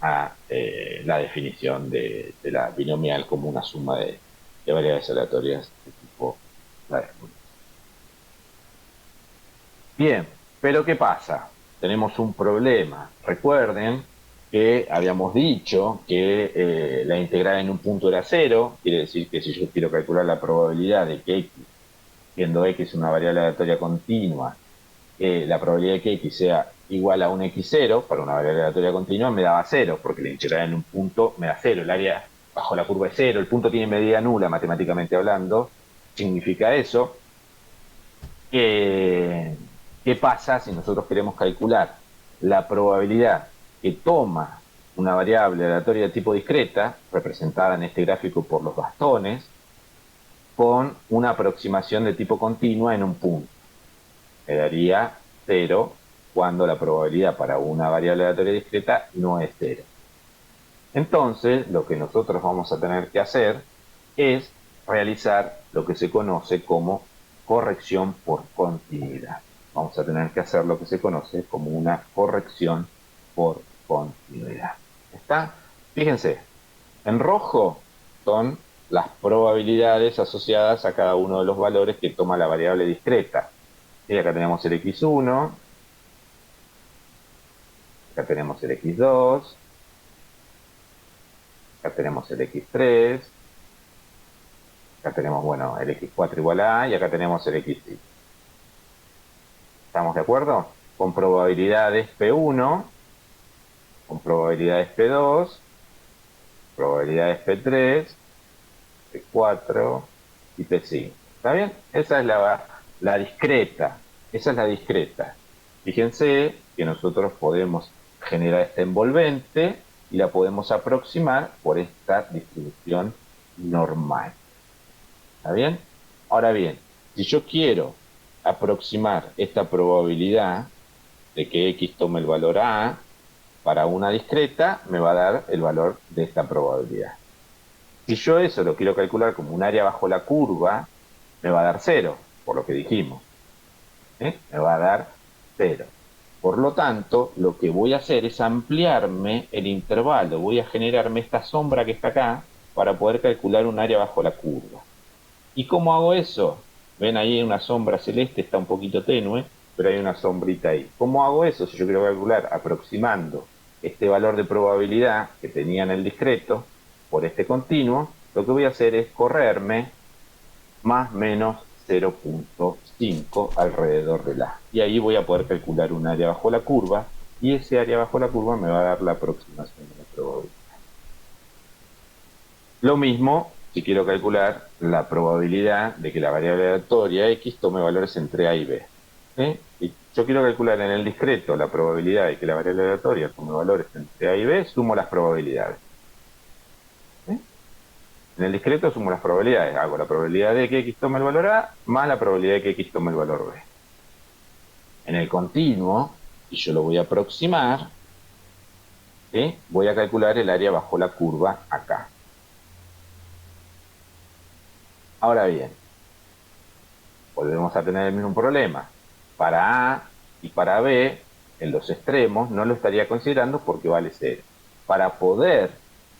Speaker 1: a la definición de la binomial como una suma de variables aleatorias de tipo Bernoulli. Bien, pero ¿qué pasa? Tenemos un problema. Recuerden que habíamos dicho que la integral en un punto era cero, quiere decir que si yo quiero calcular la probabilidad de que x, siendo x una variable aleatoria continua, la probabilidad de que x sea igual a un x0 para una variable aleatoria continua me daba cero, porque la integral en un punto me da cero, el área bajo la curva es cero, el punto tiene medida nula matemáticamente hablando, significa eso. ¿Qué pasa si nosotros queremos calcular la probabilidad que toma una variable aleatoria de tipo discreta, representada en este gráfico por los bastones, con una aproximación de tipo continua en un punto? Me daría cero cuando la probabilidad para una variable aleatoria discreta no es cero. Entonces, lo que nosotros vamos a tener que hacer es realizar lo que se conoce como corrección por continuidad. Vamos a tener que hacer lo que se conoce como una corrección por continuidad. ¿Está? Fíjense, en rojo son las probabilidades asociadas a cada uno de los valores que toma la variable discreta. Y acá tenemos el x1, acá tenemos el x2, acá tenemos el x3, acá tenemos, bueno, el x4 igual a, y acá tenemos el x5. ¿Estamos de acuerdo? Con probabilidades P1, con probabilidades P2, probabilidades P3, P4 y P5. ¿Está bien? Esa es la discreta. Esa es la discreta. Fíjense que nosotros podemos generar esta envolvente y la podemos aproximar por esta distribución normal. ¿Está bien? Ahora bien, si yo quiero aproximar esta probabilidad de que x tome el valor a para una discreta, me va a dar el valor de esta probabilidad. Si yo eso lo quiero calcular como un área bajo la curva, me va a dar cero, por lo que dijimos. Me va a dar cero. Por lo tanto, lo que voy a hacer es ampliarme el intervalo. Voy a generarme esta sombra que está acá para poder calcular un área bajo la curva. ¿Y cómo hago eso? Ven ahí una sombra celeste, está un poquito tenue, pero hay una sombrita ahí. ¿Cómo hago eso? Si yo quiero calcular aproximando este valor de probabilidad que tenía en el discreto por este continuo, lo que voy a hacer es correrme más menos 0.5 alrededor de la. Y ahí voy a poder calcular un área bajo la curva, y ese área bajo la curva me va a dar la aproximación de la probabilidad. Lo mismo si quiero calcular la probabilidad de que la variable aleatoria x tome valores entre a y b. Y yo quiero calcular en el discreto la probabilidad de que la variable aleatoria tome valores entre a y b, sumo las probabilidades. En el discreto sumo las probabilidades, hago la probabilidad de que x tome el valor a más la probabilidad de que x tome el valor b. En el continuo, y yo lo voy a aproximar, voy a calcular el área bajo la curva acá. Ahora bien, volvemos a tener el mismo problema. Para A y para B, en los extremos, no lo estaría considerando porque vale 0. Para poder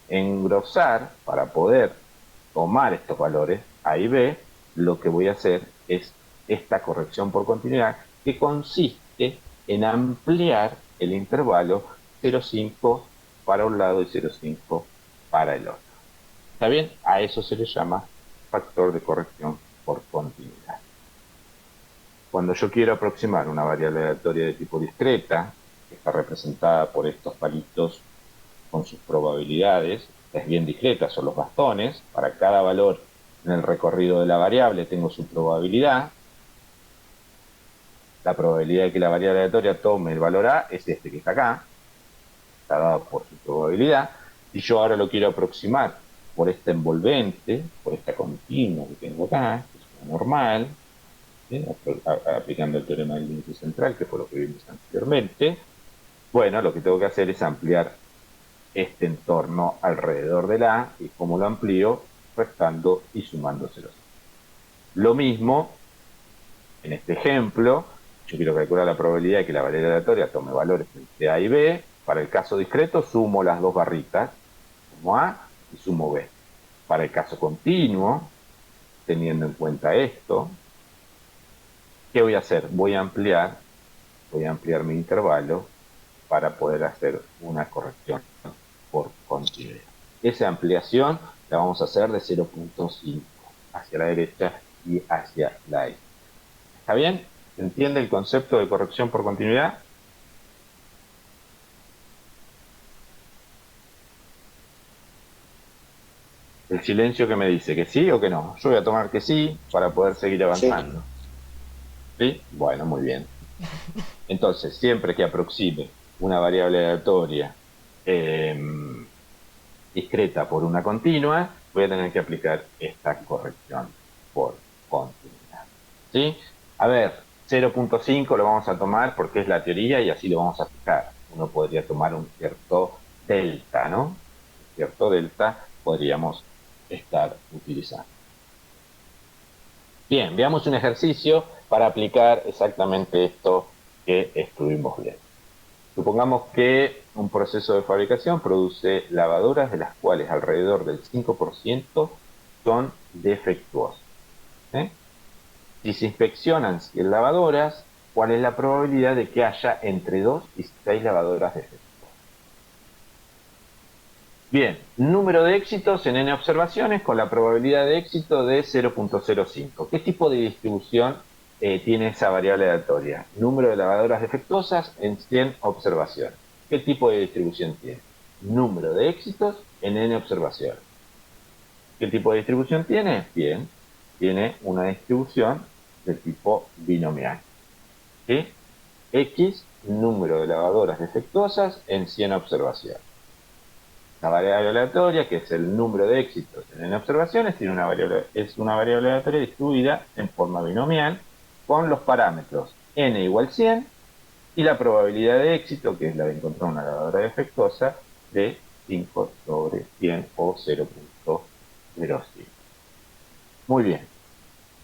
Speaker 1: engrosar, para poder tomar estos valores, A y B, lo que voy a hacer es esta corrección por continuidad, que consiste en ampliar el intervalo 0,5 para un lado y 0,5 para el otro. ¿Está bien? A eso se le llama factor de corrección por continuidad. Cuando yo quiero aproximar una variable aleatoria de tipo discreta, que está representada por estos palitos con sus probabilidades, es bien discreta, son los bastones, para cada valor en el recorrido de la variable tengo su probabilidad. La probabilidad de que la variable aleatoria tome el valor A es este que está acá. está dado por su probabilidad. Si yo ahora lo quiero aproximar por esta envolvente, por esta continua que tengo acá, que es una normal, ¿sí? Aplicando el teorema del límite central, que fue lo que vimos anteriormente, bueno, lo que tengo que hacer es ampliar este entorno alrededor de la A, y como lo amplío, restando y sumándoselos. Lo mismo en este ejemplo, yo quiero calcular la probabilidad de que la variable aleatoria tome valores entre A y B. Para el caso discreto, sumo las dos barritas, sumo A y sumo B. Para el caso continuo, teniendo en cuenta esto, ¿qué voy a hacer? Voy a ampliar mi intervalo para poder hacer una corrección por continuidad. Esa ampliación la vamos a hacer de 0.5 hacia la derecha y hacia la izquierda. ¿Está bien? ¿Se entiende el concepto de corrección por continuidad? El silencio que me dice que sí o que no. Yo voy a tomar que sí para poder seguir
Speaker 3: Sí,
Speaker 1: avanzando. ¿Sí? Bueno, muy bien. Entonces, siempre que aproxime una variable aleatoria eh, discreta por una continua, voy a tener que aplicar esta corrección por continuidad. ¿Sí? A ver, 0.5 lo vamos a tomar porque es la teoría y así lo vamos a aplicar. Uno podría tomar un cierto delta, ¿no? Un cierto delta podríamos estar utilizando. Bien, veamos un ejercicio para aplicar exactamente esto que estuvimos viendo. Supongamos que un proceso de fabricación produce lavadoras de las cuales alrededor del 5% son defectuosas. ¿Sí? Si se inspeccionan 100 lavadoras, ¿cuál es la probabilidad de que haya entre 2 y 6 lavadoras defectuosas? Bien, número de éxitos en n observaciones con la probabilidad de éxito de 0.05. ¿Qué tipo de distribución tiene esa variable aleatoria? Número de lavadoras defectuosas en 100 observaciones. ¿Qué tipo de distribución tiene? Número de éxitos en n observaciones. ¿Qué tipo de distribución tiene? Bien, tiene una distribución de tipo binomial. ¿Sí? X, número de lavadoras defectuosas en 100 observaciones. La variable aleatoria, que es el número de éxitos en n observaciones, es una variable aleatoria distribuida en forma binomial con los parámetros n igual 100 y la probabilidad de éxito, que es la de encontrar una lavadora defectuosa, de 5 sobre 100 o 0.05. Muy bien.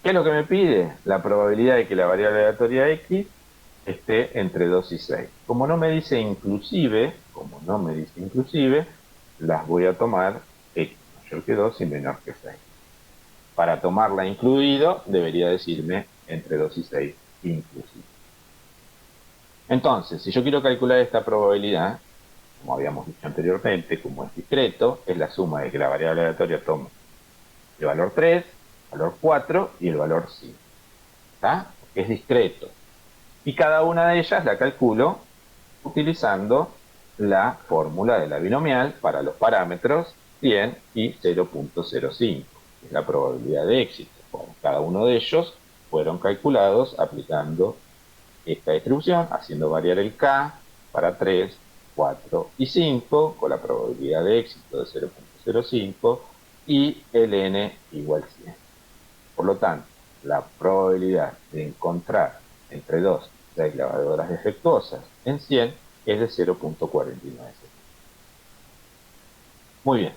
Speaker 1: ¿Qué es lo que me pide? La probabilidad de que la variable aleatoria x esté entre 2 y 6. Como no me dice inclusive, las voy a tomar x mayor que 2 y menor que 6. Para tomarla incluido, debería decirme entre 2 y 6 inclusive. Entonces, si yo quiero calcular esta probabilidad, como habíamos dicho anteriormente, como es discreto, es la suma de que la variable aleatoria tome el valor 3, el valor 4 y el valor 5. ¿Está? Porque es discreto. Y cada una de ellas la calculo utilizando la fórmula de la binomial para los parámetros 100 y 0.05, que es la probabilidad de éxito. Bueno, cada uno de ellos fueron calculados aplicando esta distribución, haciendo variar el k para 3, 4 y 5, con la probabilidad de éxito de 0.05 y el n igual 100. Por lo tanto, la probabilidad de encontrar entre 2 y 6 lavadoras defectuosas en 100 es de 0.49. Muy bien.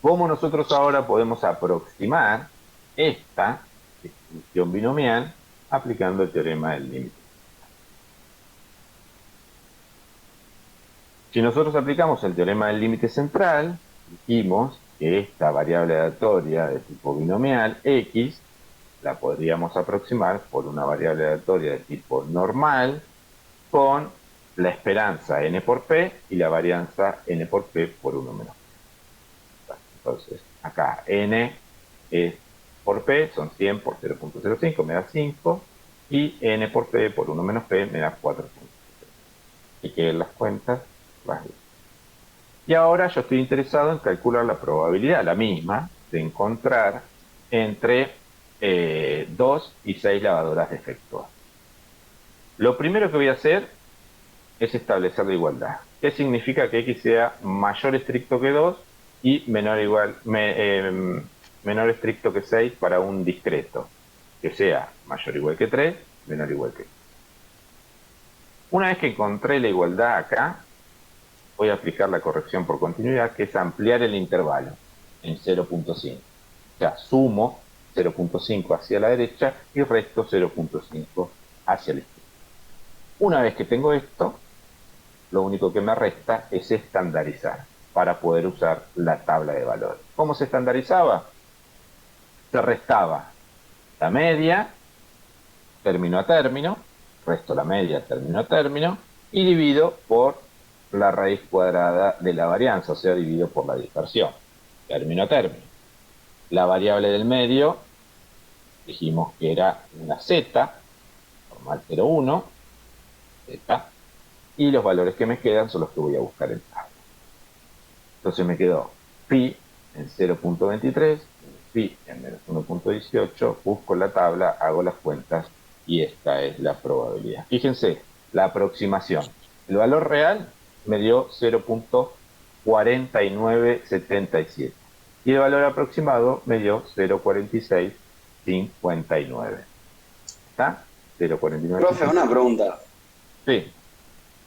Speaker 1: ¿Cómo nosotros ahora podemos aproximar esta distribución binomial aplicando el teorema del límite? Si nosotros aplicamos el teorema del límite central, dijimos que esta variable aleatoria de tipo binomial, x, la podríamos aproximar por una variable aleatoria de tipo normal con la esperanza n por p y la varianza n por p por 1 menos p. Entonces, acá n es por p, son 100 por 0.05, me da 5, y n por p por 1 menos p me da 4.5. Y que las cuentas las digo. Y ahora yo estoy interesado en calcular la probabilidad, la misma, de encontrar entre 2 y 6 lavadoras defectuosas. Lo primero que voy a hacer es establecer la igualdad. ¿Qué significa que X sea mayor estricto que 2 y menor estricto que 6 para un discreto? Que sea mayor o igual que 3, menor o igual que 2. Una vez que encontré la igualdad acá, voy a aplicar la corrección por continuidad, que es ampliar el intervalo en 0.5. O sea, sumo 0.5 hacia la derecha y resto 0.5 hacia la izquierda. Una vez que tengo esto, lo único que me resta es estandarizar para poder usar la tabla de valores. ¿Cómo se estandarizaba? Se restaba la media, término a término, resto la media, término a término, y divido por la raíz cuadrada de la varianza, o sea, divido por la dispersión, término a término. La variable del medio, dijimos que era una z, normal 0,1, z, y los valores que me quedan son los que voy a buscar en tabla. Entonces me quedó phi en 0.23, phi en menos 1.18, busco la tabla, hago las cuentas y esta es la probabilidad. Fíjense, la aproximación. El valor real me dio 0.4977 y el valor aproximado me dio 0.4659. ¿Está?
Speaker 3: Profe,
Speaker 1: 0.4977.
Speaker 3: una pregunta.
Speaker 1: Sí.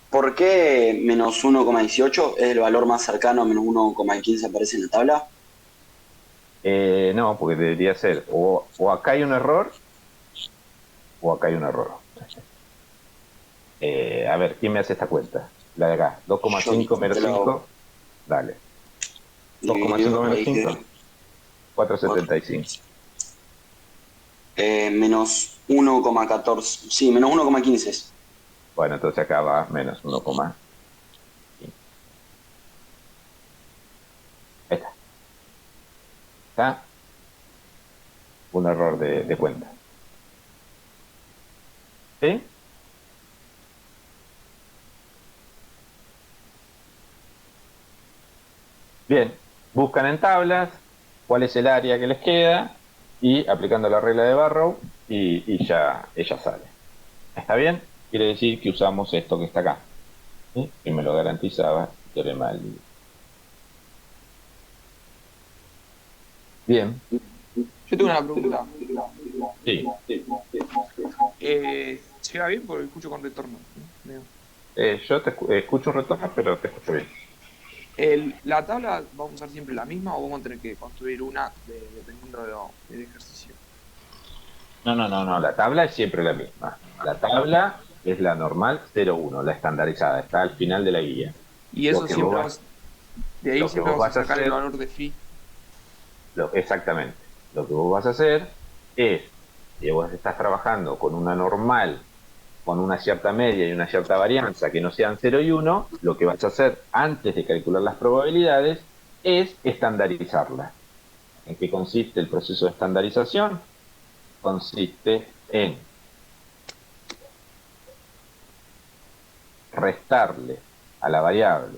Speaker 3: ¿Por qué menos 1,18 es el valor más cercano a menos 1,15 aparece en la tabla?
Speaker 1: No, porque debería ser o acá hay un error o acá hay un error. A ver, ¿quién me hace esta cuenta? La de acá,
Speaker 3: Yo
Speaker 1: 2,5 menos
Speaker 3: te lo hago.
Speaker 1: 5, dale. 2,5
Speaker 3: Dividido
Speaker 1: menos
Speaker 3: raíz de
Speaker 1: 5, 4,75.
Speaker 3: 4,75. Menos 1,14. Sí, menos 1,15 es.
Speaker 1: Bueno, entonces acá va menos 1,5. Ahí está. Está un error de cuenta. ¿Sí? Bien, buscan en tablas cuál es el área que les queda y aplicando la regla de Barrow y ya ella sale. ¿Está bien? Quiere decir que usamos esto que está acá, ¿sí? Que me lo garantizaba el teorema del límite. Bien,
Speaker 2: Yo tengo una pregunta.
Speaker 1: sí.
Speaker 2: ¿Se va bien? Porque escucho con retorno.
Speaker 1: Yo te escucho un retorno, pero te escucho bien.
Speaker 2: ¿La tabla vamos a usar siempre la misma o vamos a tener que construir una dependiendo del ejercicio?
Speaker 1: No, la tabla es siempre la misma. La tabla es la normal 0,1, la estandarizada, está al final de la guía.
Speaker 2: Y
Speaker 1: Lo
Speaker 2: eso
Speaker 1: que vos
Speaker 2: siempre
Speaker 1: vas,
Speaker 2: de ahí
Speaker 1: lo que
Speaker 2: siempre
Speaker 1: vos
Speaker 2: vamos a
Speaker 1: vas a
Speaker 2: sacar el
Speaker 1: hacer,
Speaker 2: valor de phi.
Speaker 1: exactamente, lo que vos vas a hacer es, si vos estás trabajando con una normal, con una cierta media y una cierta varianza que no sean 0 y 1, lo que vas a hacer antes de calcular las probabilidades es estandarizarla. ¿En qué consiste el proceso de estandarización? Consiste en restarle a la variable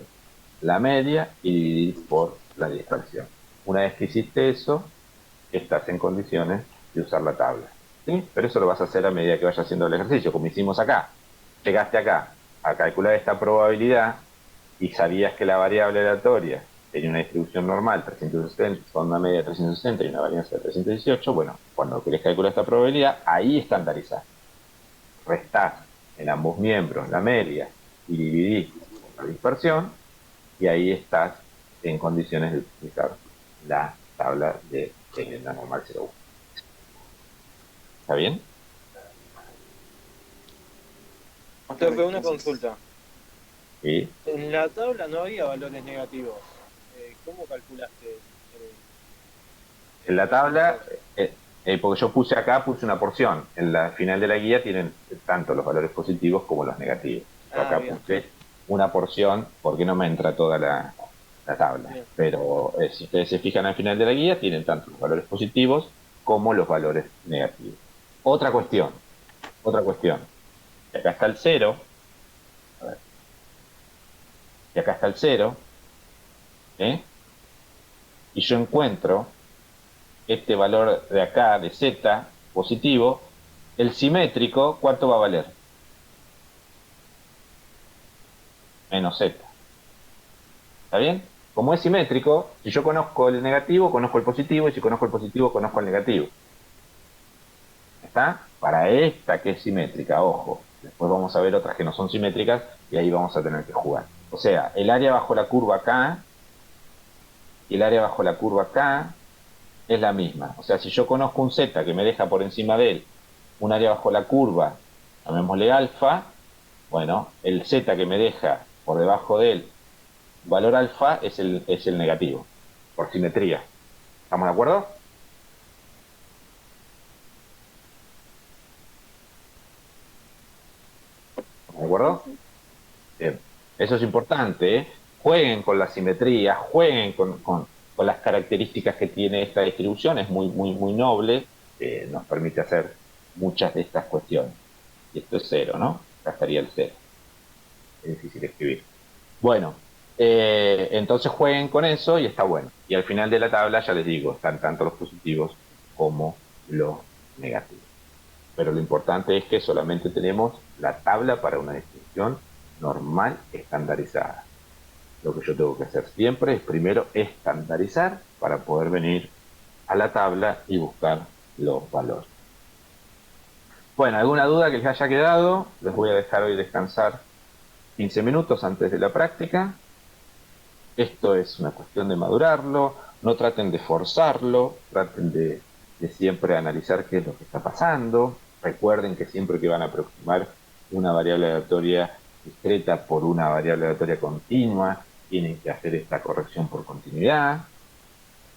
Speaker 1: la media y dividir por la dispersión. Una vez que hiciste eso, estás en condiciones de usar la tabla. ¿Sí? Pero eso lo vas a hacer a medida que vayas haciendo el ejercicio, como hicimos acá. Llegaste acá a calcular esta probabilidad y sabías que la variable aleatoria tenía una distribución normal, 360, con una media de 360 y una varianza de 318. Bueno, cuando querés calcular esta probabilidad, ahí estandarizás. Restás en ambos miembros la media y dividís por la dispersión, y ahí estás en condiciones de utilizar la tabla de la normal 0,1. ¿Está bien?
Speaker 4: Profe, una consulta.
Speaker 1: Sí.
Speaker 4: En la tabla no había valores negativos. ¿Cómo calculaste
Speaker 1: En
Speaker 4: el
Speaker 1: la
Speaker 4: valor
Speaker 1: tabla,
Speaker 4: negativo?
Speaker 1: porque yo puse una porción. En la final de la guía tienen tanto los valores positivos como los negativos. Yo
Speaker 4: Ah,
Speaker 1: acá
Speaker 4: bien,
Speaker 1: puse una porción porque no me entra toda la tabla.
Speaker 4: bien.
Speaker 1: Pero si ustedes se fijan al final de la guía, tienen tanto los valores positivos como los valores negativos. Otra cuestión, otra cuestión. Y acá está el cero, a ver, y acá está el cero, ¿eh? Y yo encuentro este valor de acá, de z, positivo, el simétrico, ¿cuánto va a valer? menos z. ¿Está bien? Como es simétrico, si yo conozco el negativo, conozco el positivo, y si conozco el positivo, conozco el negativo. ¿Está? Para esta que es simétrica, ojo. Después vamos a ver otras que no son simétricas y ahí vamos a tener que jugar. O sea, el área bajo la curva acá y el área bajo la curva acá es la misma. O sea, si yo conozco un z que me deja por encima de él un área bajo la curva, llamémosle alfa, bueno, el z que me deja por debajo de él valor alfa es el negativo, por simetría. ¿Estamos de acuerdo? ¿Estamos de acuerdo? Bien. Eso es importante, ¿eh? Jueguen con la simetría, jueguen con las características que tiene esta distribución, es muy noble, nos permite hacer muchas de estas cuestiones. Y esto es cero, ¿no? Acá estaría el cero. Es difícil escribir. Bueno, entonces jueguen con eso y está bueno. Y al final de la tabla, ya les digo, están tanto los positivos como los negativos. Pero lo importante es que solamente tenemos la tabla para una distribución normal estandarizada. Lo que yo tengo que hacer siempre es primero estandarizar para poder venir a la tabla y buscar los valores. Bueno, ¿alguna duda que les haya quedado? Les voy a dejar hoy descansar 15 minutos antes de la práctica. Esto es una cuestión de madurarlo, no traten de forzarlo, traten de siempre analizar qué es lo que está pasando. Recuerden que siempre que van a aproximar una variable aleatoria discreta por una variable aleatoria continua, tienen que hacer esta corrección por continuidad.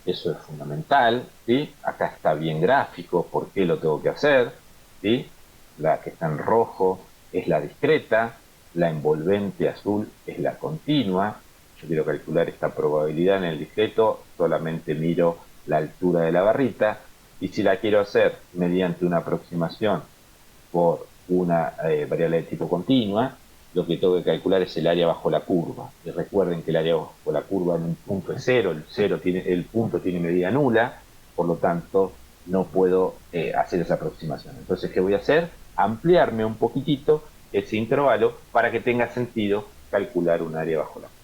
Speaker 1: Eso es fundamental, ¿sí? Acá está bien gráfico, por qué lo tengo que hacer, ¿sí? La que está en rojo es la discreta, la envolvente azul es la continua. Yo quiero calcular esta probabilidad en el discreto, solamente miro la altura de la barrita, y si la quiero hacer mediante una aproximación por una variable de tipo continua, lo que tengo que calcular es el área bajo la curva. Y recuerden que el área bajo la curva en un punto es cero, el punto tiene medida nula, por lo tanto no puedo hacer esa aproximación. Entonces, ¿qué voy a hacer? Ampliarme un poquitito ese intervalo para que tenga sentido calcular un área bajo la curva.